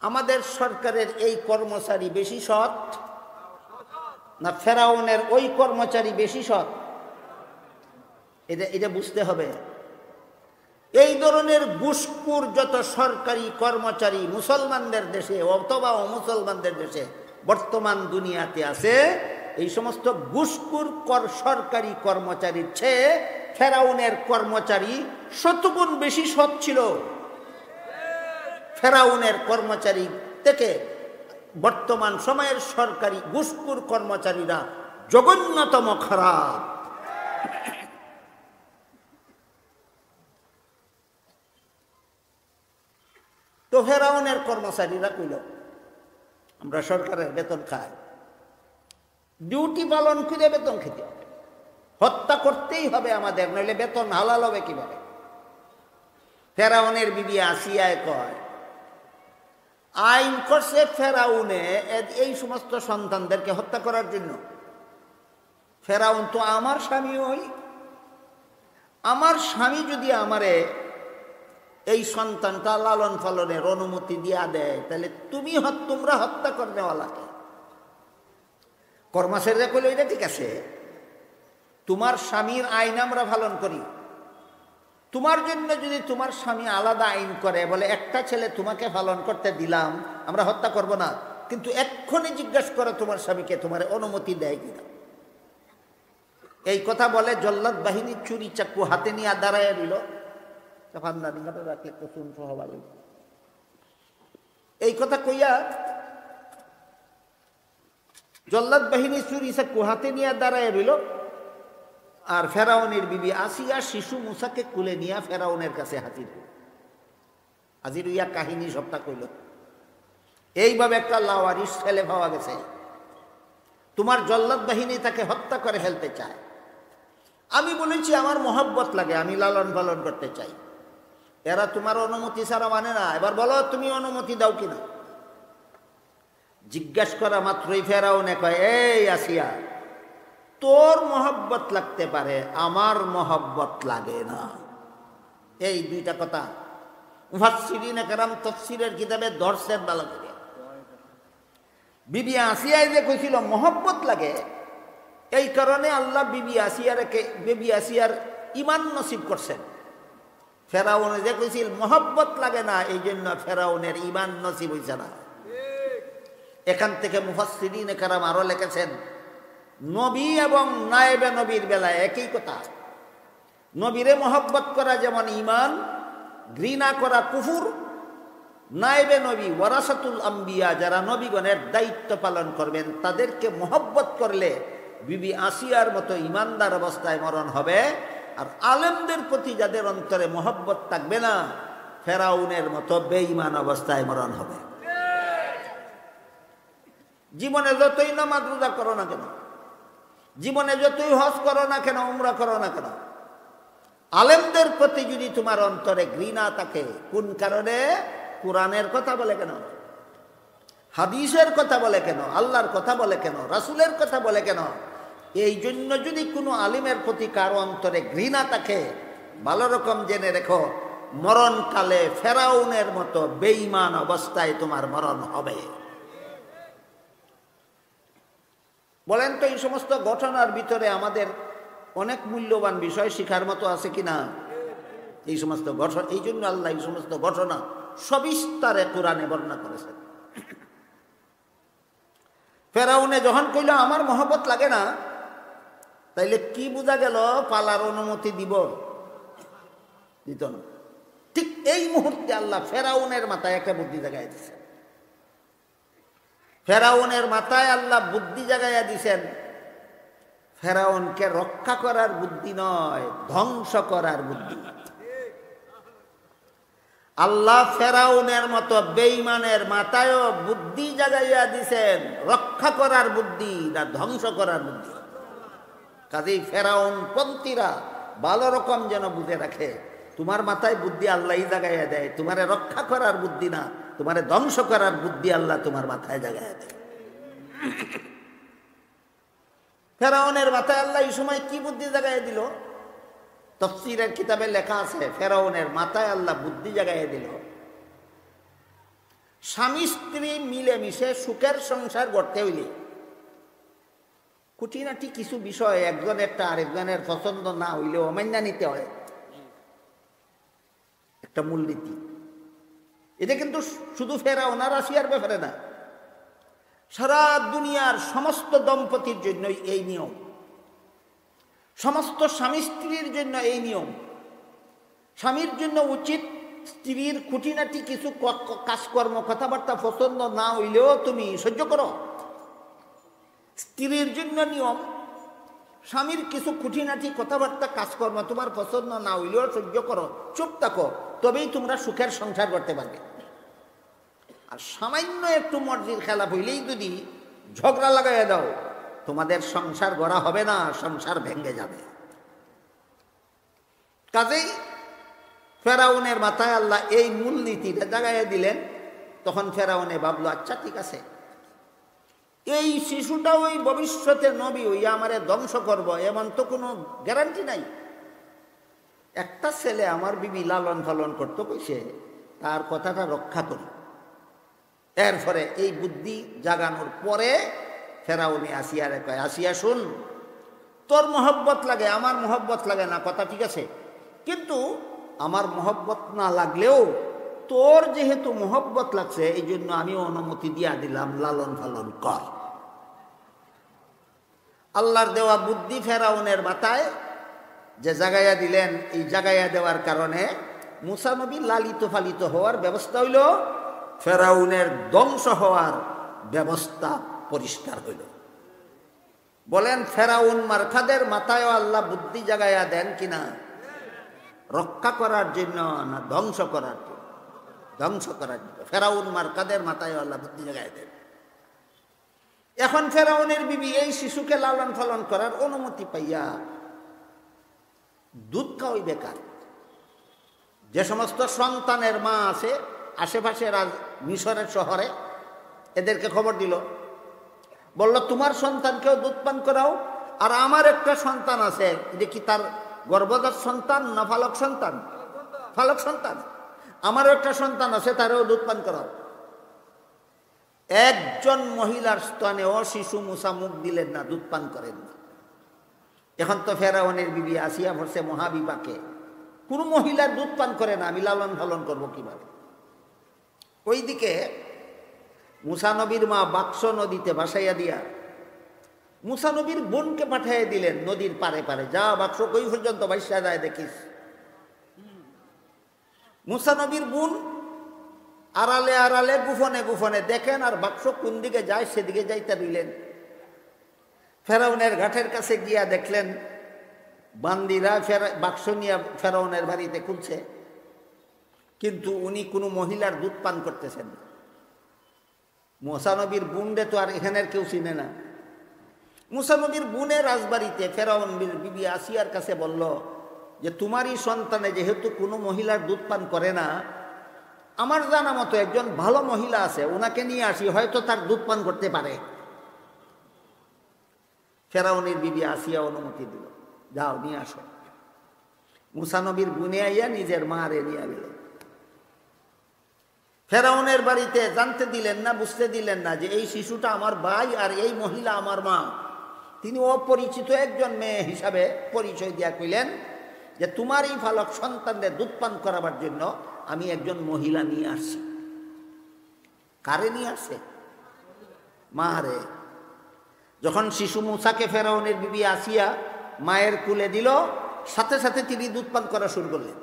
A: আমাদের সরকারের এই কর্মচারী বেশি সৎ না ফেরাউনের ওই কর্মচারী বেশি সৎ? এটা বুঝতে হবে। এই ধরনের ঘুষখোর যত সরকারি কর্মচারী মুসলমানদের দেশে অথবা অমুসলমানদের দেশে বর্তমান দুনিয়াতে আছে, এই সমস্ত ঘুষখোর সরকারি কর্মচারীর চেয়ে ফেরাউনের কর্মচারী 100 গুণ বেশি সৎ ছিল। ফেরাউনের কর্মচারী থেকে বর্তমান সময়ের সরকারি ঘুষখোর কর্মচারীরা জঘন্যতম খারাপ। তো ফেরাউনের কর্মচারীরা কইল, আমরা সরকারের বেতন খাই, ডিউটি পালন করে বেতন খেতে হবে, হত্যা করতেই হবে আমাদের, নইলে বেতন হালাল হবে কিভাবে? ফেরাউনের বিবি আসিয়ায় কয়, আইন করছে ফেরাউনে এই সমস্ত সন্তানদেরকে হত্যা করার জন্য। ফেরাউন তো আমার স্বামী, ওই আমার স্বামী যদি আমারে এই সন্তানটা লালন পালনের অনুমতি দিয়া দেয়, তাহলে তোমরা হত্যা করে নেওয়ালাকে। কর্মচারীরা কইল, এটা ঠিক আছে, তোমার স্বামীর আইন আমরা পালন করি, তোমার জন্য যদি তোমার স্বামী আলাদা আইন করে, বলে একটা ছেলে তোমাকে পালন করতে দিলাম, আমরা হত্যা করব না, কিন্তু এক্ষুনি জিজ্ঞাসা করো তোমার স্বামীকে তোমার অনুমতি দেয় কিনা। এই কথা বলে জল্লাদ বাহিনী চুরি চাকু হাতে নিয়ে দাঁড়াইয়া দিল। এই কথা কইয়া জল্লাদ বাহিনী চুরি চাকু হাতে নিয়ে দাঁড়ায় রইল, আর ফেরাউনের বিবি আসিয়া শিশু মুসাকে কুলে নিয়ে ফেরাউনের কাছে হাজির হইয়া কাহিনী সবটা কইল। এইভাবে একটা লাওয়ারিস ছেলে পাওয়া গেছে, তোমার জল্লাদ বাহিনী তাকে হত্যা করে ফেলতে চায়। আমি বলেছি আমার মহব্বত লাগে, আমি লালন পালন করতে চাই। এরা তোমার অনুমতি ছাড়া মানে না। এবার বলো তুমি অনুমতি দাও কিনা। জিজ্ঞাস করা মাত্রই ফেরাউনে কয়, এই আসিয়া, তোর মহব্বত লাগতে পারে, আমার মহব্বত লাগে না। এই দুইটা কথা মুফাসসিরিনে কেরাম তাফসীরের কিতাবে ধরছেন ভালো করে। বিবি আসিয়ায় যে কইছিল মহব্বত লাগে, এই কারণে আল্লাহ বিবি আসিয়ার ঈমান নসিব করছেন। ফেরাউনে যে কইছিল মহব্বত লাগে না, এই জন্য ফেরাউনের ঈমান নসিব হইছে না। এখান থেকে মুফাসসিরিনে কেরাম আরো লিখেছেন, নবী এবং নায়েবে নবীর বেলায় একই কথা। নবীরে মহব্বত করা যেমন ঈমান, ঘৃণা করা কুফুর। নায়েবে নবী ওয়ারাসাতুল আম্বিয়া, যারা নবীগণের দায়িত্ব পালন করবেন, তাদেরকে মহব্বত করলে বিবি আসিয়ার মতো ঈমানদার অবস্থায় মরণ হবে। আর আলেমদের প্রতি যাদের অন্তরে মহব্বত থাকবে না, ফেরাউনের মতো বেঈমান অবস্থায় মরণ হবে। জীবনে যতই নামাজ রোজা করো না কেন, জীবনে যতই হজ করো না কেন, উমরা করো না কেন, আলেমদের প্রতি যদি তোমার অন্তরে ঘৃণা থাকে, কোন কারণে? কোরআনের কথা বলে কেন, হাদিসের কথা বলে কেন, আল্লাহর কথা বলে কেন, রাসূলের কথা বলে কেন, এই জন্য যদি কোনো আলিমের প্রতি কারো অন্তরে ঘৃণা থাকে, ভালো রকম জেনে রেখো, মরণকালে ফেরাউনের মতো বেঈমান অবস্থায় তোমার মরণ হবে। বলেন তো, এই সমস্ত ঘটনার ভিতরে আমাদের অনেক মূল্যবান বিষয় শিখার মতো আছে কিনা? এই সমস্ত ঘটনা, এই জন্য আল্লাহ এই সমস্ত ঘটনা সবিস্তারে কোরআনে বর্ণনা করেছেন। ফেরাউনে যখন কইল আমার মহব্বত লাগে না, তাইলে কি বোঝা গেল? পালার অনুমতি দিত না। ঠিক এই মুহূর্তে আল্লাহ ফেরাউনের মাথায় একটা বুদ্ধি জাগাইয়া দিচ্ছেন। ফেরাউনের মাথায় আল্লাহ বুদ্ধি জাগাইয়া দিছেন। ফেরাউনকে রক্ষা করার বুদ্ধি নয়, ধ্বংস করার বুদ্ধি। আল্লাহ ফেরাউনের মতো বেঈমানের মাথায়ও বুদ্ধি জাগাইয়া দিছেন, রক্ষা করার বুদ্ধি না ধ্বংস করার বুদ্ধি। কাজেই ফেরাউন পন্থীরা ভালো রকম যেন বুঝে রাখে, তোমার মাথায় বুদ্ধি আল্লাহই জাগাইয়া দেয়, তোমারে রক্ষা করার বুদ্ধি না, তোমারে ধ্বংস করার বুদ্ধি আল্লাহ তোমার মাথায় জাগাইয়া দেয়। ফেরাউনের মাথায় আল্লাহ এই সময় কি বুদ্ধি জাগাইয়া দিল? তাফসীরের কিতাবে লেখা আছে, ফেরাউনের মাথায় আল্লাহ বুদ্ধি জাগাইয়া দিল, স্বামী স্ত্রী মিলেমিশে সুখের সংসার গড়তে হইলে খুঁটিনাটি কিছু বিষয় একজনেরটা আরেকজনের পছন্দ না হইলেও অমান্য নিতে হয়। একটা মূলনীতি। এটা কিন্তু শুধু ফেরাউন আর আসিয়ার ব্যাপারে না, সারা দুনিয়ার সমস্ত দম্পতির জন্যই এই নিয়ম, সমস্ত স্বামী স্ত্রীর জন্য এই নিয়ম। স্বামীর জন্য উচিত স্ত্রীর খুঁটিনাটি কিছু কাজকর্ম কথাবার্তা পছন্দ না হইলেও তুমি সহ্য করো। স্ত্রীর জন্য নিয়ম, স্বামীর কিছু খুঁটিনাটি কথাবার্তা কাজকর্ম তোমার পছন্দ না হইলেও সহ্য করো, চুপ থাকো, তবেই তোমরা সুখের সংসার করতে পারবে। আর সামান্য একটু মর্জির খেলাপ হইলেই যদি ঝগড়া লাগাইয়া দাও, তোমাদের সংসার গড়া হবে না, সংসার ভেঙে যাবে। কাজেই ফেরাউনের মাথায় আল্লাহ এই মূলনীতিটা জাগাইয়া দিলেন। তখন ফেরাউনে ভাবলো, আচ্ছা ঠিক আছে, এই শিশুটা ওই ভবিষ্যতের নবী হইয়া আমারে ধ্বংস করব, এমন তো কোনো গ্যারান্টি নাই। একটা ছেলে আমার বিবি লালন পালন করতে কইছে, তার কথাটা রক্ষা করি। এরপরে এই বুদ্ধি জাগানোর পরে ফেরাউনি আসিয়ারে কয়, আসিয়া শুন, তোর মহব্বত লাগে, আমার মহব্বত লাগে না, কথা ঠিক আছে, কিন্তু আমার মহব্বত না লাগলেও তোর যেহেতু মহব্বত লাগছে, এই জন্য আমিও অনুমতি দিয়া দিলাম, লালন পালন কর। আল্লাহর দেওয়া বুদ্ধি ফেরাউনের মাথায় যে জাগাইয়া দিলেন, এই জাগাইয়া দেওয়ার কারণে মুসা নবী লালিত পালিত হওয়ার ব্যবস্থা হইল, ফেরাউনের ধ্বংস হওয়ার ব্যবস্থা পরিষ্কার হইল। বলেন ফেরাউন মার্কাদের মাথায় আল্লাহ বুদ্ধি জাগাইয়া দেন কিনা? রক্ষা করার জন্য না ধ্বংস করার জন্য? ধ্বংস করার জন্য। ফেরাউন মার্কাদের মাথায় আল্লাহ বুদ্ধি জাগাইয়া দেন। এখন ফেরাউনের বিবি এই শিশুকে লালন পালন করার অনুমতি পাইয়া দুধ খাওয়াই বেকার। যে সমস্ত সন্তানের মা আছে আশেপাশে মিশরের শহরে, এদেরকে খবর দিল, বলল তোমার সন্তানকেও দুধ পান করাও, আর আমার একটা সন্তান আছে, এটা কি তার গর্ভজাত সন্তান না ফালক সন্তান? ফালক সন্তান। আমারও একটা সন্তান আছে, তারও দুধ পান করাও। একজন মহিলার স্তনেও শিশু মুসা মুখ দিলেন না, দুধ পান করেন না। এখন তো ফেরাউনের বিবি আসিয়া ভরসে মহাবিপাকে, কোন মহিলার দুধ পান করে না, আমি লালন পালন করবো কিভাবে? ওইদিকে মুসা নবীর মা বাক্স নদীতে ভাসাইয়া দিয়া মুসা নবীর বোনকে পাঠাইয়া দিলেন নদীর পারে পারে, যা বাক্স কই পর্যন্ত ভাসিয়া যায় দেখিস। মুসা নবীর বোন আড়ালে আড়ালে গোপনে গোপনে দেখেন, আর বাক্স কোন দিকে যায় সেদিকে যাইতে দিলেন। ফেরাউনের ঘাটের কাছে গিয়া দেখলেন বান্দিরা বাক্স নিয়ে ফেরাউনের বাড়িতে খুলছে, কিন্তু উনি কোনো মহিলার দুধ পান করতেছেন না। মুসা নবীর বোনরে তো আর এখানের কেউ চিনে না। মুসা নবীর বোনের রাজবাড়িতে ফেরাউন বিবি আসিয়ার কাছে বলল যে তোমারই সন্তানে যেহেতু কোনো মহিলার দুধ পান করে না, আমার জানা মতো একজন ভালো মহিলা আছে, ওনাকে নিয়ে আসি, হয়তো তার দুধ পান করতে পারে। ফেরাউনের বিবি আসিয়া অনুমতি দিল, যাও নিয়ে আসো। মুসা নবীর বোনে আইয়া নিজের মা রে নিয়ে গেল। ফেরাউনের বাড়িতে জানতে দিলেন না, বুঝতে দিলেন না যে এই শিশুটা আমার ভাই আর এই মহিলা আমার মা। তিনি অপরিচিত একজন মেয়ে হিসাবে পরিচয় দিয়া কইলেন যে তোমার এই ফালক সন্তানদের দুধ পান করাবার জন্য আমি একজন মহিলা নিয়ে আসছি। কারে নিয়ে আসে? মা রে। যখন শিশু মুসাকে ফেরাউনের বিবি আসিয়া মায়ের কুলে দিল, সাথে সাথে তিনি দুধ পান করা শুরু করলেন।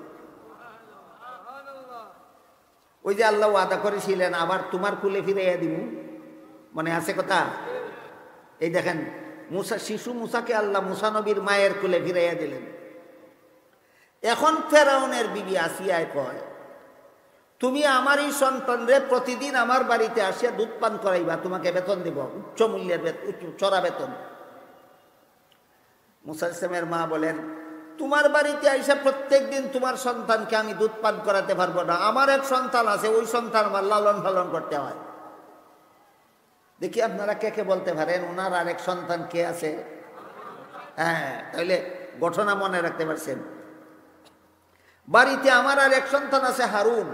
A: ওই যে আল্লাহ ওয়াদা করেছিলেন আবার তোমার কুলে ফিরাইয়া দিব, মনে আছে কথা? এই দেখেন শিশু মুসাকে আল্লাহ মুসা নবীর মায়ের কুলে ফিরাইয়া দিলেন। এখন ফেরাউনের বিবি আসিয়ায় কয়, তুমি আমার এই সন্তানরে প্রতিদিন আমার বাড়িতে আসিয়া দুধ পান করাইবা, তোমাকে বেতন দেব, উচ্চ মূল্যের চড়া বেতন। মুসা ইসলামের মা বলেন, তোমার বাড়িতে আইসা প্রত্যেক দিন তোমার সন্তানকে আমি দুধ পান করাতে পারবো না, আমার এক সন্তান আছে, ওই সন্তান আমার লালন পালন করতে হয়। দেখি আপনারা কে কে বলতে পারেন ওনার আরেক সন্তান কে আছে? হ্যাঁ, তাহলে ঘটনা মনে রাখতে পারছেন। বাড়িতে আমার আর এক সন্তান আছে হারুন,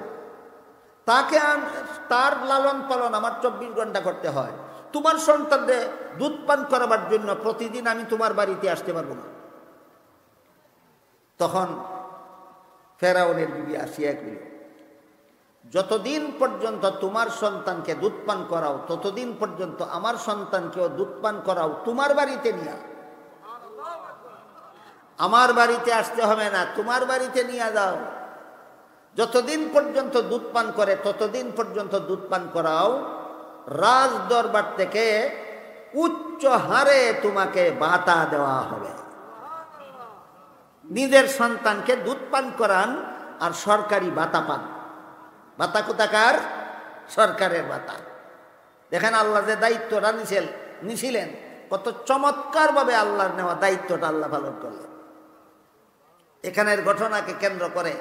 A: তাকে তার লালন পালন আমার 24 ঘন্টা করতে হয়। তোমার সন্তানদের দুধ পান করাবার জন্য প্রতিদিন আমি তোমার বাড়িতে আসতে পারবো না। তখন ফেরাউনের বিবি আসিয়া কইল, যতদিন পর্যন্ত তোমার সন্তানকে দুধ পান করাও ততদিন পর্যন্ত আমার সন্তানকেও দুধ পান করাও তোমার বাড়িতে নিয়ে। আমার বাড়িতে আসতে হবে না, তোমার বাড়িতে নিয়ে যাও। যতদিন পর্যন্ত দুধ পান করে ততদিন পর্যন্ত দুধ পান করাও। রাজ দরবার থেকে উচ্চ হারে তোমাকে ভাতা দেওয়া হবে। নিজের সন্তানকে দুধ পান করান আর সরকারি ভাতা পান। ভাতা কোথাকার? সরকারের ভাতা। দেখেন আল্লাহ যে দায়িত্বটা নিছিলেন, কত চমৎকার ভাবে আল্লাহর নেওয়া দায়িত্বটা আল্লাহ পালন করলেন। এখানের ঘটনাকে কেন্দ্র করে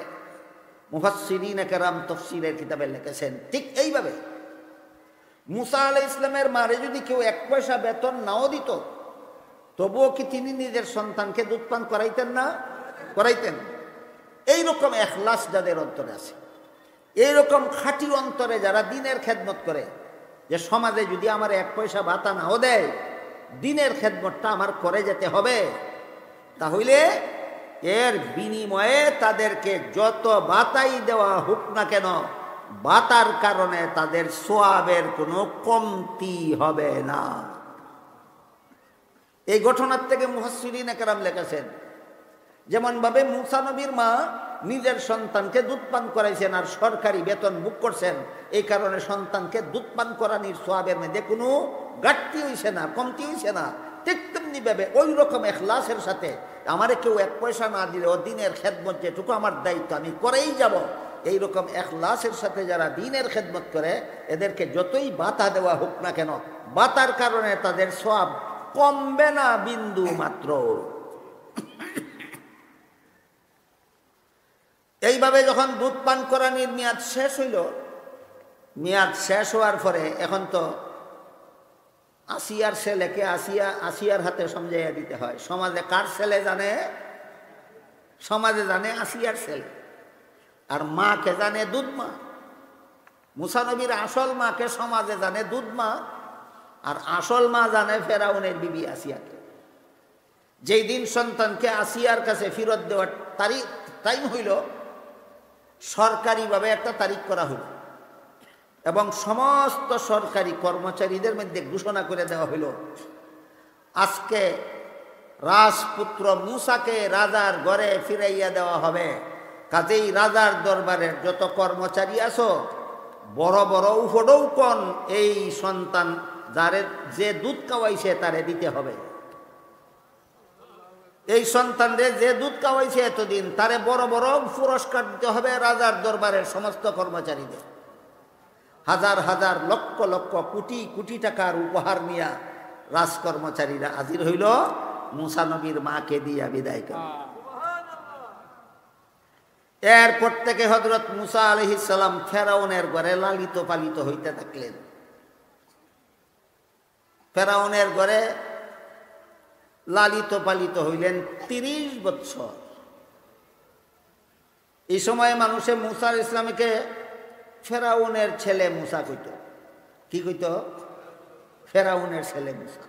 A: মুফাসসিরিন কেরাম তাফসীরের কিতাবে লিখেছেন, ঠিক এইভাবে মুসা আলাইহিস সালামের মারে যদি কেউ 1 পয়সা বেতন নাও দিত, তবুও কি তিনি নিজের সন্তানকে দুধ পান করাইতেন না? করাইতেন। এইরকম ইখলাস যাদের অন্তরে আছে, এইরকম খাঁটি অন্তরে যারা দিনের খেদমত করে, যে সমাজে যদি আমার 1 পয়সা ভাতা নাও দেয়, দিনের খেদমতটা আমার করে যেতে হবে, তাহলে এর বিনিময়ে তাদেরকে যত ভাতাই দেওয়া হোক না কেন, ভাতার কারণে তাদের সওয়াবের কোনো কমতি হবে না। এই ঘটনার থেকে মুফাসসিরিন কেরাম লিখেছেন, যেমন ভাবে মুসা নবীর মা নিজের সন্তানকে দুধ পান করাইছেন আর সরকারি বেতন বুক করছেন, এই কারণে সন্তানকে দুধ পান করানোর সওয়াবের মধ্যে কোনো ঘাটতি হইছে না, কমতি হইছে না, ঠিক তেমনি ভাবে ওই রকম এখলাসের সাথে আমারে কেউ এক পয়সা না দিলে ও দিনের খেদমত যেটুকু আমার দায়িত্ব আমি করেই যাব, এইরকম এখলাসের সাথে যারা দিনের খেদমত করে এদেরকে যতই বাতা দেওয়া হোক না কেন, বাতার কারণে তাদের সওয়াব কমবে না বিন্দু মাত্র। এইভাবে যখন দুধ পান করানির মেয়াদ শেষ হইল, মেয়াদ শেষ হওয়ার পরে এখন তো আসিয়ার ছেলেকে আসিয়ার হাতে সমঝাইয়া দিতে হয়। সমাজে কার ছেলে জানে? সমাজে জানে আসিয়ার ছেলে, আর মাকে জানে দুধ মা। মুসা নবীর আসল মাকে সমাজে জানে দুধ মা, আর আসল মা জানে ফেরাউনের বিবি আসিয়াকে। যেই দিন সন্তানকে আসিয়ার কাছে ফেরত দেওয়ার টাইম হইল, সরকারিভাবে একটা তারিখ করা হইল এবং সমস্ত সরকারি কর্মচারীদের মধ্যে ঘোষণা করে দেওয়া হইল, আজকে রাজপুত্র মুসাকে রাজার ঘরে ফিরাইয়া দেওয়া হবে। কাজেই রাজার দরবারের যত কর্মচারী আছো, বড় বড় উপডৌকন এই সন্তান যারে যে দুধ খাওয়াইছে তারে দিতে হবে। এই সন্তানরে যে দুধ খাওয়াইছে এতদিন তারে বড় বড় পুরস্কার দিতে হবে রাজার দরবারের সমস্ত কর্মচারীদের। হাজার হাজার লক্ষ লক্ষ কোটি কোটি টাকার উপহার নিয়া রাজকর্মচারীরা হাজির হইল মুসা নবীর মাকে দিয়া বিদায় করে। এরপর থেকে হযরত মুসা আলাইহিস সালাম ফেরাউনের ঘরে লালিত পালিত হইতে থাকলেন। ফেরাউনের ঘরে লালিত পালিত হইলেন 30 বছর। এই সময় মানুষে মুসা আলাইহিস ইসলামকে ফেরাউনের ছেলে মুসা কইত। কি কইত? ফেরাউনের ছেলে মুসা।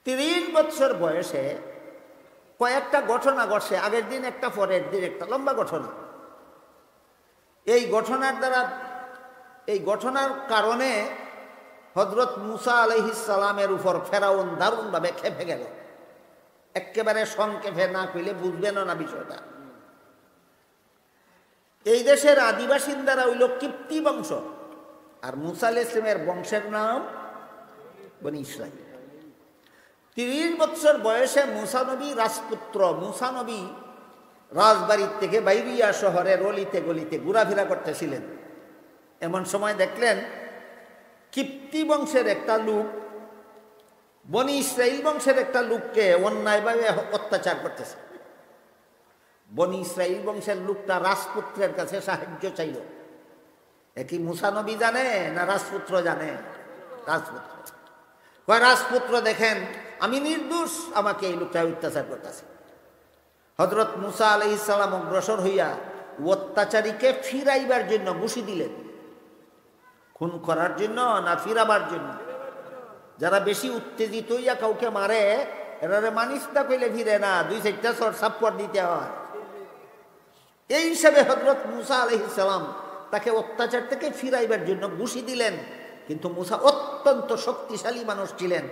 A: 30 বছর বয়সে কয়েকটা ঘটনা ঘটছে, আগের দিন একটা পরের দিন একটা, লম্বা ঘটনা। এই ঘটনার কারণে হযরত মুসা আলাইহিস সালামের উপর ফেরাউন দারুণভাবে খেপে গেল। একেবারে সংক্ষেপে না কইলে বুঝবেন না বিষয়টা। এই দেশের আদিবাসীরা হইল কিপ্তি বংশ, আর মুসা আলাইহিস সালামের বংশের নাম বনি ইসরাইল। 30 বছর বয়সে মুসা নবী রাজপুত্র, মুসা নবী রাজবাড়ির থেকে বাইরিয়া শহরের অলিতে গলিতে ঘোরাফেরা করতেছিলেন। এমন সময় দেখলেন কিপ্তি বংশের একটা লোক বনি ইসরাইল বংশের একটা লোককে অন্যায়ভাবে অত্যাচার করতেছে। বনি ইসরাইল বংশের লোকটা রাজপুত্রের কাছে সাহায্য চাইল। কি মুসা নবী জানে না রাজপুত্র জানে? রাজপুত্র কয়, রাজপুত্র দেখেন আমি নির্দোষ, আমাকে এই লোকটা অত্যাচার করতেছে। হযরত মুসা আলাইহিস সালাম অগ্রসর হইয়া অত্যাচারীকে ফিরাইবার জন্য ঘুষি দিলেন। খুন করার জন্য না ফিরাবার জন্য? যারা বেশি উত্তেজিত হইয়া কাউকে মারে এরারে মানিস না কইলে ফিরে না, 2-4টা চড় সাপ্পর দিতে হয়। এই হিসাবে হযরত মুসা আলাইহিস সালাম তাকে অত্যাচার থেকে ফিরাইবার জন্য ঘুষি দিলেন। কিন্তু মুসা অত্যন্ত শক্তিশালী মানুষ ছিলেন,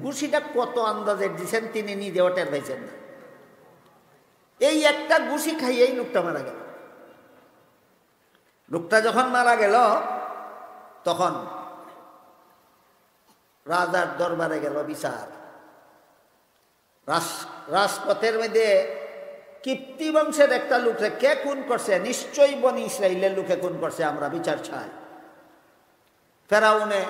A: ঘুষিটা কত আন্দাজে দিচ্ছেন তিনি নিজেও টের পাইছেন না। এই একটা ঘুষি খাইয়েই লোকটা মারা গেল। লোকটা যখন মারা গেল তখন রাজার দরবারে গেল বিচার। রাজপথের মধ্যে কিপ্তি বংশের একটা লোককে কে খুন করছে? নিশ্চয়ই বনি ইসরাইলের লোকে খুন করছে, আমরা বিচার চাই। ফেরাউনে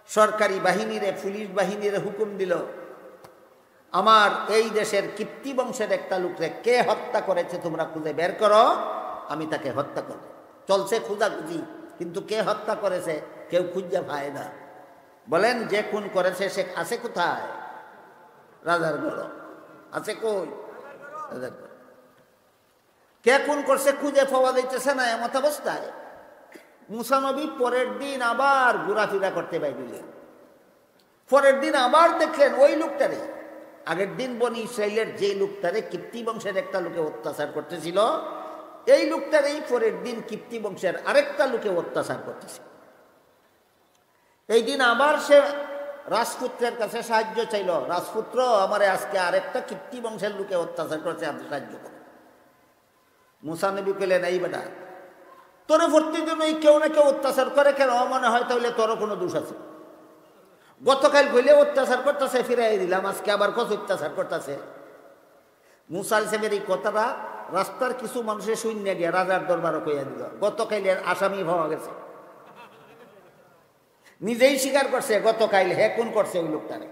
A: সরকারি বাহিনীরে, পুলিশ বাহিনীরে হুকুম দিল, আমার এই দেশের কিপ্তি বংশের একটা লোককে কে হত্যা করেছে তোমরা খুঁজে বের করো, আমি তাকে হত্যা করব। চলছে খোঁজাখুঁজি, কিন্তু কে হত্যা করেছে কেউ খুঁজে পায় না। বলেন যে খুন করেছে সে আছে কোথায়? রাজার ঘর আছে। কই? রাজার ঘর। কে খুন করছে খুঁজে পাওয়া যাইতেছে না। এমত অবস্থায় মুসা নবী পরের দিন আবার ঘোরাফেরা করতে বাইরিলেন। পরের দিন আবার দেখলেন ওই লোকটারে, আগের দিন বনি ইসরাইলের যে লোকটারে কিপ্তি বংশের একটা লোকে অত্যাচার করতেছিল, এই লোকটারেই পরের দিন কিপ্তি বংশের আরেকটা লোকে অত্যাচার করতেছে। এই দিন আবার সে রাজপুত্রের কাছে সাহায্য চাইল, রাজপুত্র আমারে আজকে আরেকটা কিপ্তি বংশের লোকে অত্যাচার করছে, আপনি সাহায্য করেন। মুসা নবী কইলেন, এই বেটা তোর প্রতিদিন ওই কেউ না কেউ অত্যাচার করে, কেন মনে হয় তাহলে তোরও কোনো দোষ আছে? গতকাল কইলে অত্যাচার করতেছে, ফিরাই দিলাম, আজকে আবার কত অত্যাচার করতেছে। মুসা আলাইহিস এই কথাটা রাস্তার কিছু মানুষের শূন্য গিয়ে রাজার দরবারও কইয়া দিল। গতকালের আসামি পাওয়া গেছে, নিজেই স্বীকার করছে গতকাল হে কোন করছে ওই লোকটারে।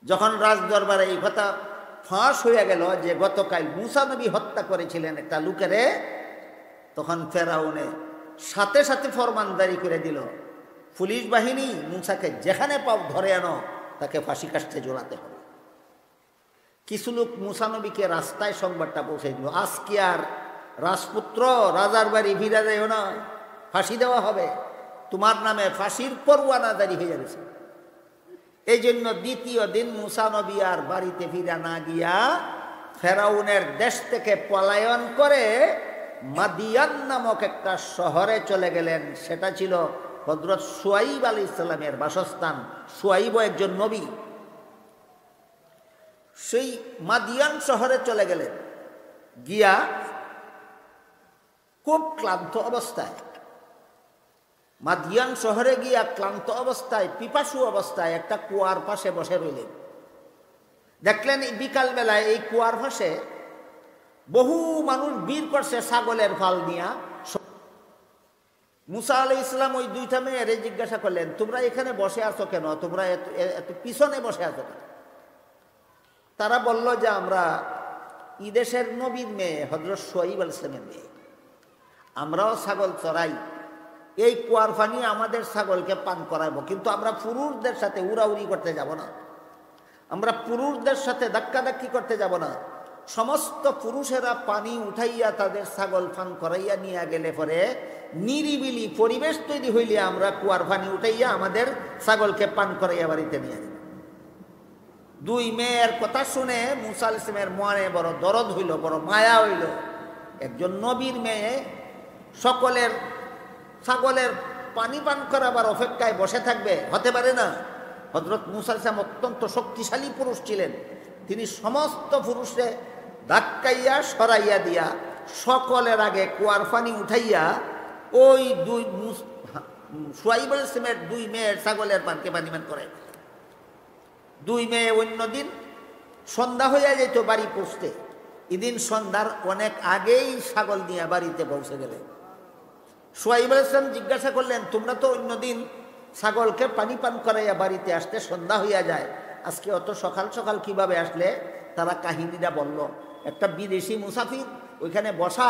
A: যখন রাজ দরবারে এই কথা ফাঁস হইয়া গেল যে গতকাল মুসা নবী হত্যা করেছিলেন একটা লোকেরে, তখন ফেরাউনে সাথে সাথে ফরমান জারি করে দিল, পুলিশ বাহিনী মুসাকে যেখানে পাও ধরে আনো, তাকে ফাঁসি কাষ্ঠে জোড়াতে হবে। কিছু লোক মুসা নবীকে রাস্তায় সংবাদটা পৌঁছে দিল, আজকে আর রাজপুত্র রাজার বাড়ি ফিরে যাইও না, ফাঁসি দেওয়া হবে, তোমার নামে ফাঁসির পরোয়ানা জারি হয়ে গেছে। এই জন্য দ্বিতীয় দিন মুসা নবী আর বাড়িতে ফিরে না গিয়া ফেরাউনের দেশ থেকে পলায়ন করে মাদিয়ান নামক একটা শহরে চলে গেলেন। সেটা ছিল হযরত শুআইব আলাইহিস সালামের বাসস্থান। শুআইব একজন নবী। সেই মাদিয়ান শহরে চলে গেলেন, গিয়া খুব ক্লান্ত অবস্থায়, মাদিয়ান শহরে গিয়া ক্লান্ত অবস্থায়, পিপাসু অবস্থায় একটা কুয়ার পাশে বসে রইলেন। দেখলেন বিকালবেলায় এই কুয়ার পাশে বহু মানুষ ভিড় করছে ছাগলের ফাল নিয়া। মুসা আলাইহিস সালাম ওই দুইটা মেয়েরে জিজ্ঞাসা করলেন, তোমরা এখানে বসে আছো কেন, তোমরা এত পিছনে বসে আছো কেন? তারা বলল যে আমরা ঈদেশের নবীর মেয়ে হযরত শুআইব আলাইহিস সালামের মেয়ে, আমরাও ছাগল চড়াই, এই কুয়ার পানি আমাদের ছাগলকে পান করাবো, কিন্তু আমরা পুরুষদের সাথে উড়াউড়ি করতে যাব না, আমরা পুরুষদের সাথে ধাক্কাধাক্কি করতে যাব না। সমস্ত পুরুষেরা পানি উঠাইয়া তাদের ছাগল পান করাইয়া নিয়ে গেলে পরে নিরিবিলি পরিবেশ তৈরি হইলে আমরা কুয়ার পানি উঠাইয়া আমাদের ছাগলকে পান করাইয়া বাড়িতে নিয়ে যাব। দুই মেয়ের কথা শুনে মুসা আলাইহিস সালামের মনে বড় দরদ হইল, বড় মায়া হইল। একজন নবীর মেয়ে সকলের ছাগলের পানি পান করাবার অপেক্ষায় বসে থাকবে, হতে পারে না। হযরত মুসা আলাইহিস সালাম অত্যন্ত শক্তিশালী পুরুষ ছিলেন। তিনি সমস্ত পুরুষে ধাক্কাইয়া সরাইয়া দিয়া সকলের আগে কুয়ার পানি উঠাইয়া ওই শুআইব আলাইহিস সালামের দুই মেয়ের ছাগলের পানকে পানি পান করে। দুই মেয়ে অন্যদিন সন্ধ্যা হইয়া যেত বাড়ি পৌঁছতে, এদিন সন্ধ্যার অনেক আগেই ছাগল নিয়ে বাড়িতে পৌঁছে গেলেন। শুআইব আলাইহিস সালাম জিজ্ঞাসা করলেন, তোমরা তো অন্যদিন ছাগলকে পানি পান করাইয়া বাড়িতে আসতে সন্ধ্যা হইয়া যায়, আজকে অত সকাল সকাল কিভাবে আসলে? তারা কাহিনীটা বলল। একটা বিদেশি মুসাফির ওইখানে বসা,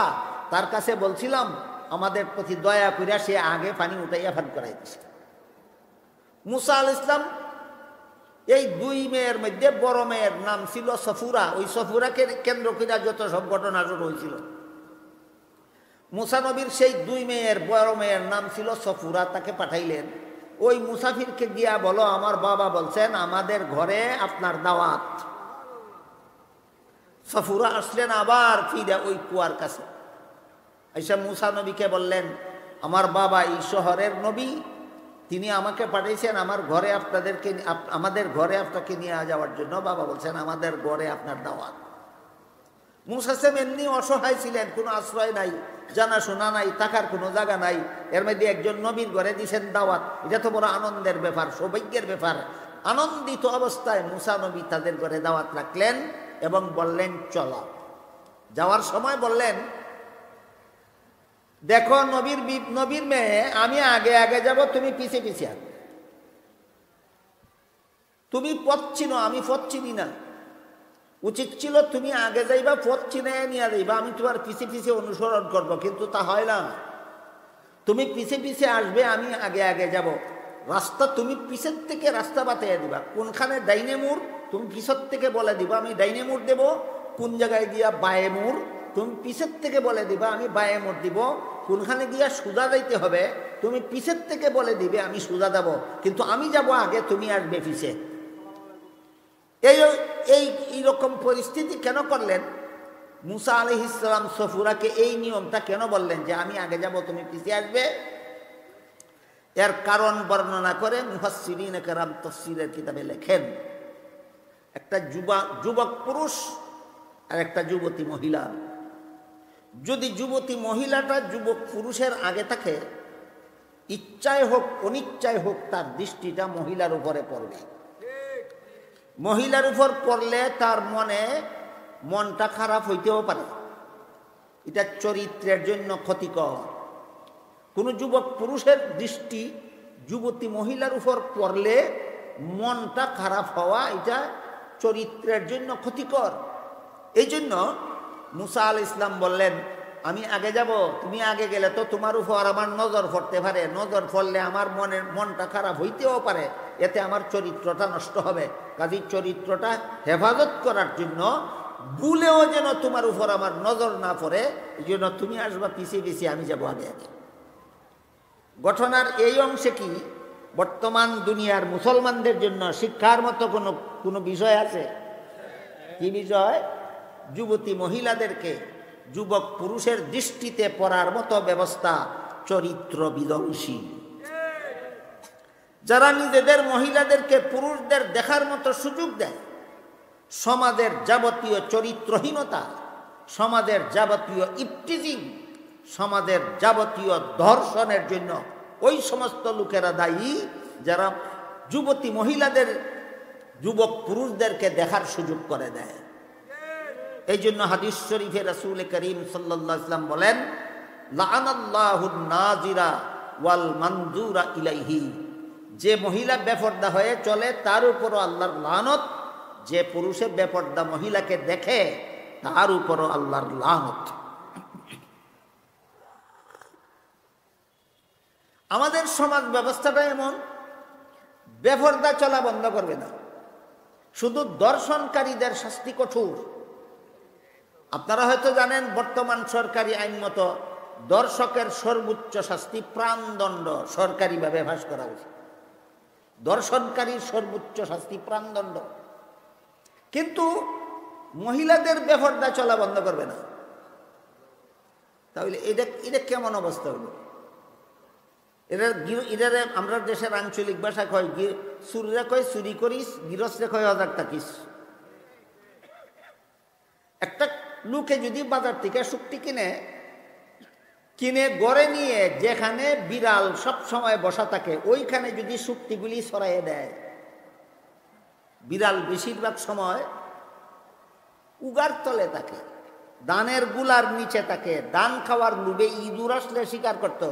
A: তার কাছে বলছিলাম আমাদের প্রতি দয়া করিয়া সে আগে পানি উঠাইয়া পান করাই দিছে। মুসা আলাইহিস সালাম এই দুই মেয়ের মধ্যে বড় মেয়ের নাম ছিল সফুরা, ওই সফুরাকে কেন্দ্র করে যত সব ঘটনা শুরু হয়েছিল। মুসা নবীর সেই দুই মেয়ের বড় মেয়ের নাম ছিল সফুরা, তাকে পাঠাইলেন, ওই মুসাফিরকে গিয়া বলো আমার বাবা বলছেন আমাদের ঘরে আপনার দাওয়াত। সফুরা আসলেন আবার ফিরে ওই কুয়ার কাছে, এসে মুসা নবীকে বললেন, আমার বাবা এই শহরের নবী, তিনি আমাকে পাঠিয়েছেন আমার ঘরে আপনাদেরকে, আমাদের ঘরে আপনাকে নিয়ে যাওয়ার জন্য। বাবা বলছেন আমাদের ঘরে আপনার দাওয়াত। মুসা সাহেব এমনি অসহায় ছিলেন, কোনো আশ্রয় নাই, জানাশোনা নাই, থাকার কোনো জায়গা নাই, এর মধ্যে একজন নবীর ঘরে দিয়েছেন দাওয়াত। এটা তো বড় আনন্দের ব্যাপার, সৌভাগ্যের ব্যাপার। আনন্দিত অবস্থায় মুসা নবী তাদের ঘরে দাওয়াত রাখলেন এবং বললেন চলো। যাওয়ার সময় বললেন, দেখো নবীর মেয়ে, আমি আগে আগে যাব, তুমি পিছে পিছে আসবে। তুমি পথ চিনো, আমি পথ চিনি না। উচিত ছিল তুমি আগে যাইবা, পথ চিনে নিয়ে যাইবা, আমি তোমার পিছে পিছে অনুসরণ করব, কিন্তু তা হয় না। তুমি পিছে পিছে আসবে, আমি আগে আগে যাব। রাস্তা তুমি পিছের থেকে রাস্তা বাতাইয়া দিবা, কোনখানে ডাইনে মুড় তুমি পিছর থেকে বলে দিবা, আমি ডাইনে মুড় দেব। কোন জায়গায় গিয়া বায়ে মুড় তুমি পিছের থেকে বলে দিবা, আমি বায়ে মুড় দিব। কোনখানে গিয়া সোজা যাইতে হবে তুমি পিছের থেকে বলে দিবে, আমি সোজা যাব, কিন্তু আমি যাব আগে, তুমি আসবে পিছে। এইরকম পরিস্থিতি কেন করলেন? মুসা আলাইহিস সালাম সফুরাকে এই নিয়মটা কেন বললেন যে আমি আগে যাব তুমি পিছিয়ে আসবে? এর কারণ বর্ণনা করে মুফাসসিরিনে কেরাম তাফসীরের কিতাবে লেখেন, একটা যুবক পুরুষ আর একটা যুবতী মহিলা, যদি যুবতী মহিলাটা যুবক পুরুষের আগে থাকে, ইচ্ছায় হোক অনিচ্ছায় হোক তার দৃষ্টিটা মহিলার উপরে পড়বে। মহিলার উপর পড়লে তার মনটা খারাপ হইতেও পারে, এটা চরিত্রের জন্য ক্ষতিকর। কোনো যুবক পুরুষের দৃষ্টি যুবতী মহিলার উপর পড়লে মনটা খারাপ হওয়া এটা চরিত্রের জন্য ক্ষতিকর। এই জন্য মুসা আলাইহিস সালাম বললেন, আমি আগে যাব, তুমি আগে গেলে তো তোমার উপর আমার নজর পড়তে পারে, নজর পড়লে আমার মনটা খারাপ হইতেও পারে, এতে আমার চরিত্রটা নষ্ট হবে। কাজেই চরিত্রটা হেফাজত করার জন্য ভুলেও যেন তোমার উপর আমার নজর না পড়ে, এই জন্য তুমি আসবা পিছিয়ে পিছিয়ে, আমি যাব আগে আগে। ঘটনার এই অংশে কি বর্তমান দুনিয়ার মুসলমানদের জন্য শিক্ষার মতো কোনো বিষয় আছে? কি বিষয়? যুবতী মহিলাদেরকে যুবক পুরুষের দৃষ্টিতে পড়ার মতো ব্যবস্থা চরিত্র বিধ্বংসী। যারা নিজেদের মহিলাদেরকে পুরুষদের দেখার মতো সুযোগ দেয়, সমাজের যাবতীয় চরিত্রহীনতা, সমাজের যাবতীয় ইফটিজিং, সমাজের যাবতীয় ধর্ষণের জন্য ওই সমস্ত লোকেরা দায়ী যারা যুবতী মহিলাদের যুবক পুরুষদেরকে দেখার সুযোগ করে দেয়। এই জন্য হাদিস শরীফে রাসূল করিম সাল্লাল্লাহু আলাইহি ওয়াসাল্লাম বলেন, লাআনাল্লাহুন নাজিরা ওয়াল মানজুরা ইলাইহি, যে মহিলা বেপরদা হয়ে চলে তার উপরও আল্লাহর লানত, যে পুরুষে বেপরদা মহিলাকে দেখে তার উপরও আল্লাহর লানত। আমাদের সমাজ ব্যবস্থাটা এমন, বেপরদা চলা বন্ধ করবে না, শুধু দর্শনকারীদের শাস্তি কঠোর। আপনারা হয়তো জানেন বর্তমান সরকারি আইন মতো দর্শকের সর্বোচ্চ শাস্তি প্রাণদণ্ড সরকারিভাবে ভাস করা হয়েছে। দর্শনকারীর সর্বোচ্চ শাস্তি প্রাণদণ্ড, কিন্তু মহিলাদের বেপরদা চলা বন্ধ করবে না। তাহলে এটা কেমন অবস্থা হলো? এটারে আমরা দেশের আঞ্চলিক ভাষা কয়, চুরিরা কয় চুরি করিস, গৃহস্থে কয় হাজার থাকিস। একটা লোকে যদি বাজার থেকে শুকটি কিনে গড়ে নিয়ে যেখানে বিড়াল সব সময় বসা থাকে ওইখানে যদি শুকটিগুলি ছড়াইয়ে দেয়, বিড়াল বেশিরভাগ সময় উগার তলে থাকে, ধানের গুলার নিচে থাকে, ধান খাওয়ার লোভে ইঁদুর আসলে শিকার করতো।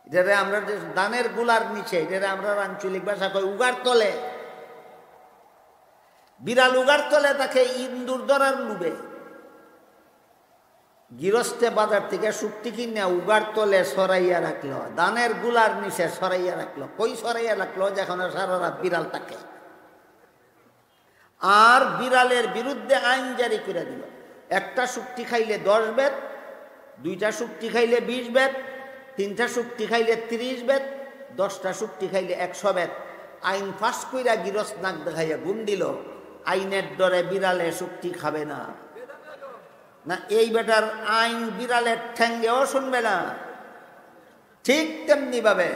A: যেটা আমরা ধানের গুলার নিচে, যেটা আমরা আঞ্চলিক ভাষা কই উগার তলে, বিড়াল উগার তলে থাকে ইঁদুর ধরার লোভে। গৃহস্থে বাজার থেকে শুকটি কিনে উগার তলে সরাইয়া রাখলো, ধানের গুলার নিচে সরাইয়া রাখলো। কই সরাইয়া রাখলো? যেখানে সারা রাত বিড়াল থাকে। আর বিড়ালের বিরুদ্ধে আইন জারি করে দিল, একটা শুকটি খাইলে 10 বেত, 2টা শুকটি খাইলে 20 বেত, 3টা শুকটি খাইলে 30 বেত, 10টা শুকটি খাইলে 100 বেত। আইন ফাঁস কইরা গৃহস্থ নাক দেখাইয়া গুণ দিল, আইনের ডরে বিড়ালে শুকটি খাবে না। না, এই বেটার আইন বিড়ালের ঠ্যাঙ্গেও শুনবে না। ঠিক তেমনি ভাবে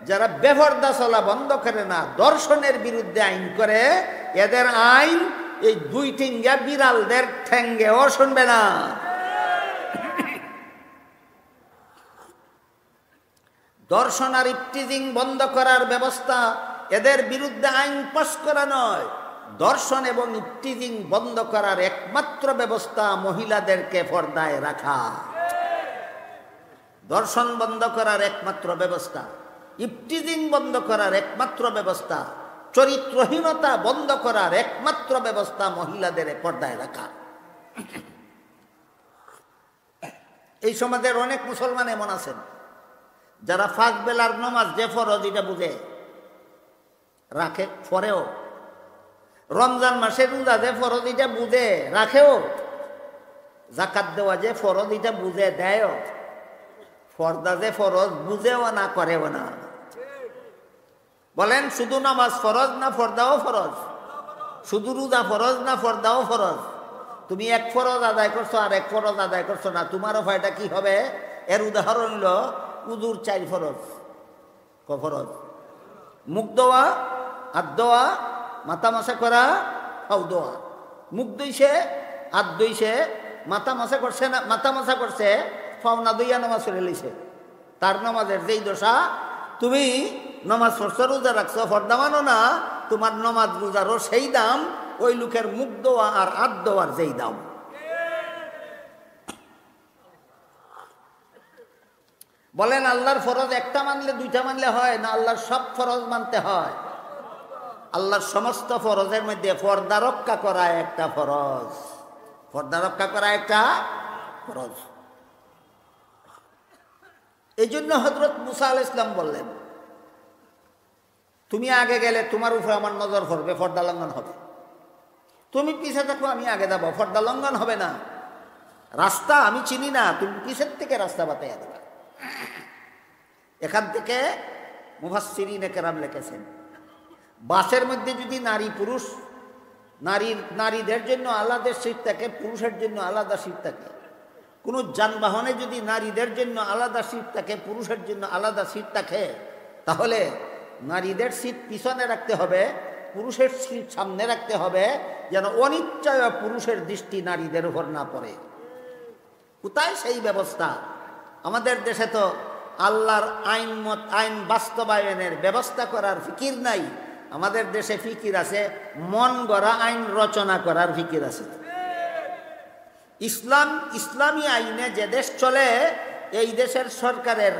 A: যারা বেপরদা চলা বন্ধ করে না, দর্শনের বিরুদ্ধে আইন করে, এদের আইন এই 2 ঠ্যাঙ্গা বিড়ালদের ঠ্যাঙ্গেও শুনবে না। দর্শন আর ইফটিজিং বন্ধ করার ব্যবস্থা, এদের বিরুদ্ধে আইন পাস করা নয়। দর্শন এবং ইফটিজিং বন্ধ করার একমাত্র ব্যবস্থা মহিলাদেরকে পর্দায় রাখা। দর্শন বন্ধ করার একমাত্র ব্যবস্থা, ইফটিজিং বন্ধ করার একমাত্র ব্যবস্থা, চরিত্রহীনতা বন্ধ করার একমাত্র ব্যবস্থা মহিলাদের পর্দায় রাখা। এই সমাজের অনেক মুসলমান এমন আছেন যারা 5 বেলার নামাজ যে ফরজ এটা বুঝে রাখে, পরেও রমজান মাসে রোজা যে ফরজ এটা বুঝে রাখেও, যাকাত দেওয়া যে ফরজ এটা বুঝে দেয়ও, পর্দা যে ফরজ বুঝেও না করেও না। বলেন শুধু নামাজ ফরজ না পর্দাও ফরজ? শুধু রোজা ফরজ না পর্দাও ফরজ? তুমি এক ফরজ আদায় করছো আর এক ফরজ আদায় করছো না, তোমারও ফায়দা কি হবে? এর উদাহরণ হলো উজুর 4 ফরজ। ক ফরজ? মুখ ধোয়া, হাত ধোয়া, মাথা মাসা করা, পাও ধোয়া। মুখ ধুইছে, হাত ধুইছে, মাথা মাসা করছে না, মাথা মাসা করছে, পাও না ধুইয়া নামাজ পড়ে লইছে। তার নামাজের যেই দশা, তুমি নামাজ পড়ছো, রোজা রাখছো, ফর্দা মানো না, তোমার নামাজ রোজারও সেই দাম, ওই লোকের মুখ দেওয়া আর হাত দেওয়ার যেই দাম। বলেন আল্লাহর ফরজ একটা মানলে দুইটা মানলে হয় না? আল্লাহর সব ফরজ মানতে হয়। আল্লাহর সমস্ত ফরজের মধ্যে পর্দা রক্ষা করা একটা ফরজ, পর্দা রক্ষা করা একটা ফরজ। এই জন্য হযরত মুসা আলাইহিস সালাম বললেন, তুমি আগে গেলে তোমার উপরে আমার নজর পড়বে, পর্দা লঙ্ঘন হবে। তুমি পিছে থাকো, আমি আগে যাবো, পর্দা লঙ্ঘন হবে না। রাস্তা আমি চিনি না, তুমি পিছের থেকে রাস্তা বাতাইয়া দেবা। এখান থেকে মুফাসসিরিনে কেরাম লিখেছেন, বাসের মধ্যে যদি নারী পুরুষ, নারীদের জন্য আলাদা সিট থাকে, পুরুষের জন্য আলাদা সিট থাকে। কোনো যানবাহনে যদি নারীদের জন্য আলাদা সিট থাকে, পুরুষের জন্য আলাদা সিট থাকে, তাহলে নারীদের সিট পিছনে রাখতে হবে, পুরুষের সিট সামনে রাখতে হবে, যেন অনিচ্ছায় পুরুষের দৃষ্টি নারীদের উপর না পড়ে। কোথায় সেই ব্যবস্থা? আমাদের দেশে তো আল্লাহর আইন বাস্তবায়নের ব্যবস্থা করার ফিকির নাই। আমাদের দেশে ফিকির আছে মন গড়া আইন রচনা করার ফিকির আছে। ইসলামী আইনে যে দেশ চলে, এই দেশের সরকারের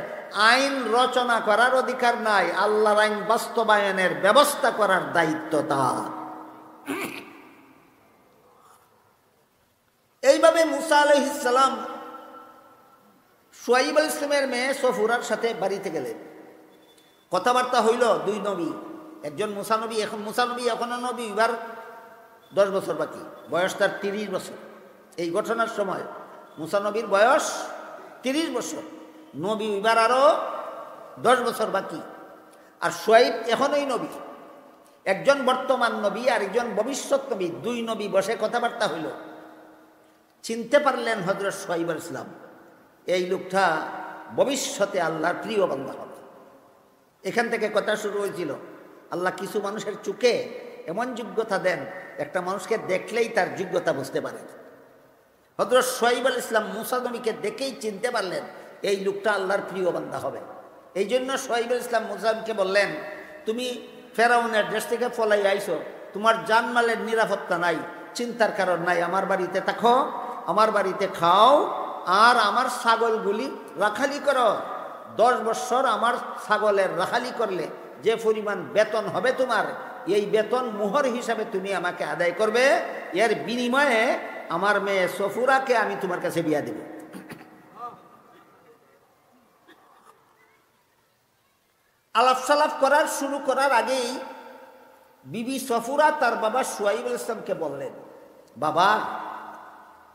A: আইন রচনা করার অধিকার নাই, আল্লাহর আইন বাস্তবায়নের ব্যবস্থা করার দায়িত্ব তার। এইভাবে মুসা আলাইহিস সালাম শুআইব আলাইহিস সালামের মেয়ে সফুরার সাথে বাড়িতে গেলেন। কথাবার্তা হইল দুই নবী, একজন মুসা নবী, মুসা নবী এখনো নবী, এবার 10 বছর বাকি, বয়স তার 30 বছর। এই ঘটনার সময় মুসা নবীর বয়স 30 বছর, নবী এবার আরো 10 বছর বাকি। আর শুআইব এখনোই নবী, একজন বর্তমান নবী আর একজন ভবিষ্যৎ নবী, দুই নবী বসে কথাবার্তা হইল। চিনতে পারলেন হযরত শুআইব আলাইহিস সালাম, এই লোকটা ভবিষ্যতে আল্লাহর প্রিয় বান্দা হবে। এখান থেকে কথা শুরু হয়েছিল। আল্লাহ কিছু মানুষের চোখে এমন যোগ্যতা দেন, একটা মানুষকে দেখলেই তার যোগ্যতা বুঝতে পারেন। হযরত শুআইব আলাইহিস সালাম মুসা নবীকে দেখেই চিনতে পারলেন এই লোকটা আল্লাহর প্রিয় বান্দা হবে। এই জন্য শুআইব আলাইহিস সালাম মুসাকে বললেন, তুমি ফেরাউনের দেশ থেকে পলাই আইছো, তোমার জানমালের নিরাপত্তা নাই, চিন্তার কারণ নাই, আমার বাড়িতে থাকো, আমার বাড়িতে খাও, আর আমার ছাগলগুলি রাখালি করো। 10 বছর আমার ছাগলের রাখালি করলে যে পরিমাণ বেতন হবে তোমার, এই বেতন মোহর হিসাবে তুমি আমাকে আদায় করবে। এর বিনিময়ে আমার মেয়ে সফুরাকে আমি তোমার কাছে বিয়া দেব। আলাপ সালাপ শুরু করার আগেই বিবি সফুরা তার বাবা শুআইব আলাইহিস সালামকে বললেন, বাবা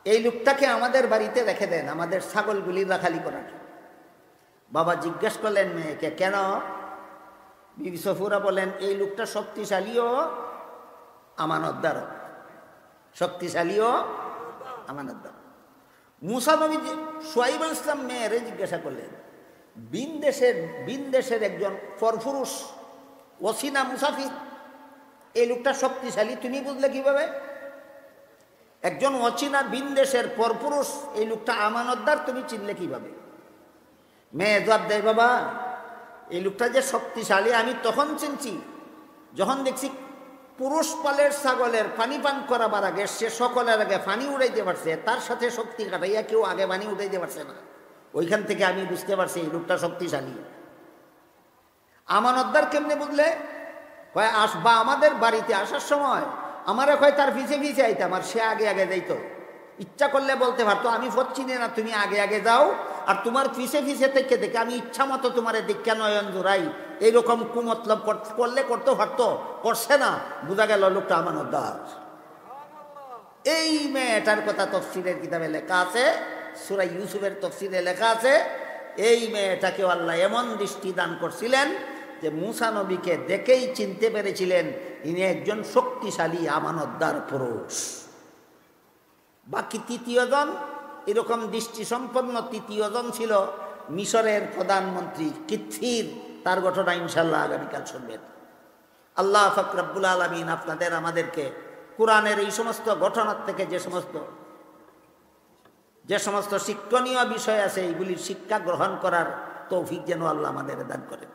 A: এই লোকটাকে আমাদের বাড়িতে রেখে দেন, আমাদের ছাগলগুলি রাখালি করার। বাবা জিজ্ঞেস করলেন মেয়েকে, কেন? বিবি সফুরা বলেন, এই লোকটা শক্তিশালীও আমানতদার, শক্তিশালীও আমানতদার। মুসা নবী শুআইব আলাইহিস সালাম মেয়েরে জিজ্ঞাসা করলেন, বিন দেশের একজন পরপুরুষ ওসিনা মুসাফির, এই লোকটা শক্তিশালী তুমি বুঝলে কিভাবে? একজন অচেনা বিন দেশের পরপুরুষ, এই লোকটা আমানতদার তুমি চিনলে কিভাবে? মেয়ে জবাব দেয়, বাবা এই লোকটা যে শক্তিশালী আমি তখন চিনছি যখন দেখছি পুরুষ পালের ছাগলের পানি পান করাবার আগে সে সকলের আগে পানি উড়াইতে পারছে, তার সাথে শক্তি কাটাইয়া কেউ আগে পানি উঠাইতে পারছে না। ওইখান থেকে আমি বুঝতে পারছি এই লোকটা শক্তিশালী। আমানতদার কেমনে বুঝলে? কয় আসবা আমাদের বাড়িতে আসার সময় আমারে কয় তার পিছে পিছে আইতাম, আর সে আগে আগে যাইতো। ইচ্ছা করলে বলতে পারতো আমি পথ চিনি না, তুমি আগে আগে যাও, আর তোমার পিছে পিছে থেকে দেখে আমি ইচ্ছা মতো তোমার দীক্ষা নয়ন জোড়াই, এইরকম কুমতলব করলে করতে পারতো, করছে না, বোঝা গেল লোকটা আমানতদার। এই মেয়েটার কথা তাফসীরের কিতাবে লেখা আছে, সূরা ইউসুফের তাফসীরে লেখা আছে, এই মেয়েটাকে আল্লাহ এমন দৃষ্টি দান করছিলেন যে মুসা নবীকে দেখেই চিনতে পেরেছিলেন ইনি একজন শক্তিশালী আমানতদার পুরুষ। বাকি তৃতীয়জন, এরকম দৃষ্টি সম্পন্ন তৃতীয়জন ছিল মিশরের প্রধানমন্ত্রী কিথির, তার ঘটনা ইনশাল্লাহ আগামীকাল শুনবেন। আল্লাহ পাক রব্বুল আলামিন আপনাদের আমাদেরকে কোরআনের এই সমস্ত ঘটনার থেকে যে সমস্ত শিক্ষণীয় বিষয় আছে এইগুলির শিক্ষা গ্রহণ করার তৌফিক যেন আল্লাহ আমাদের দান করেন।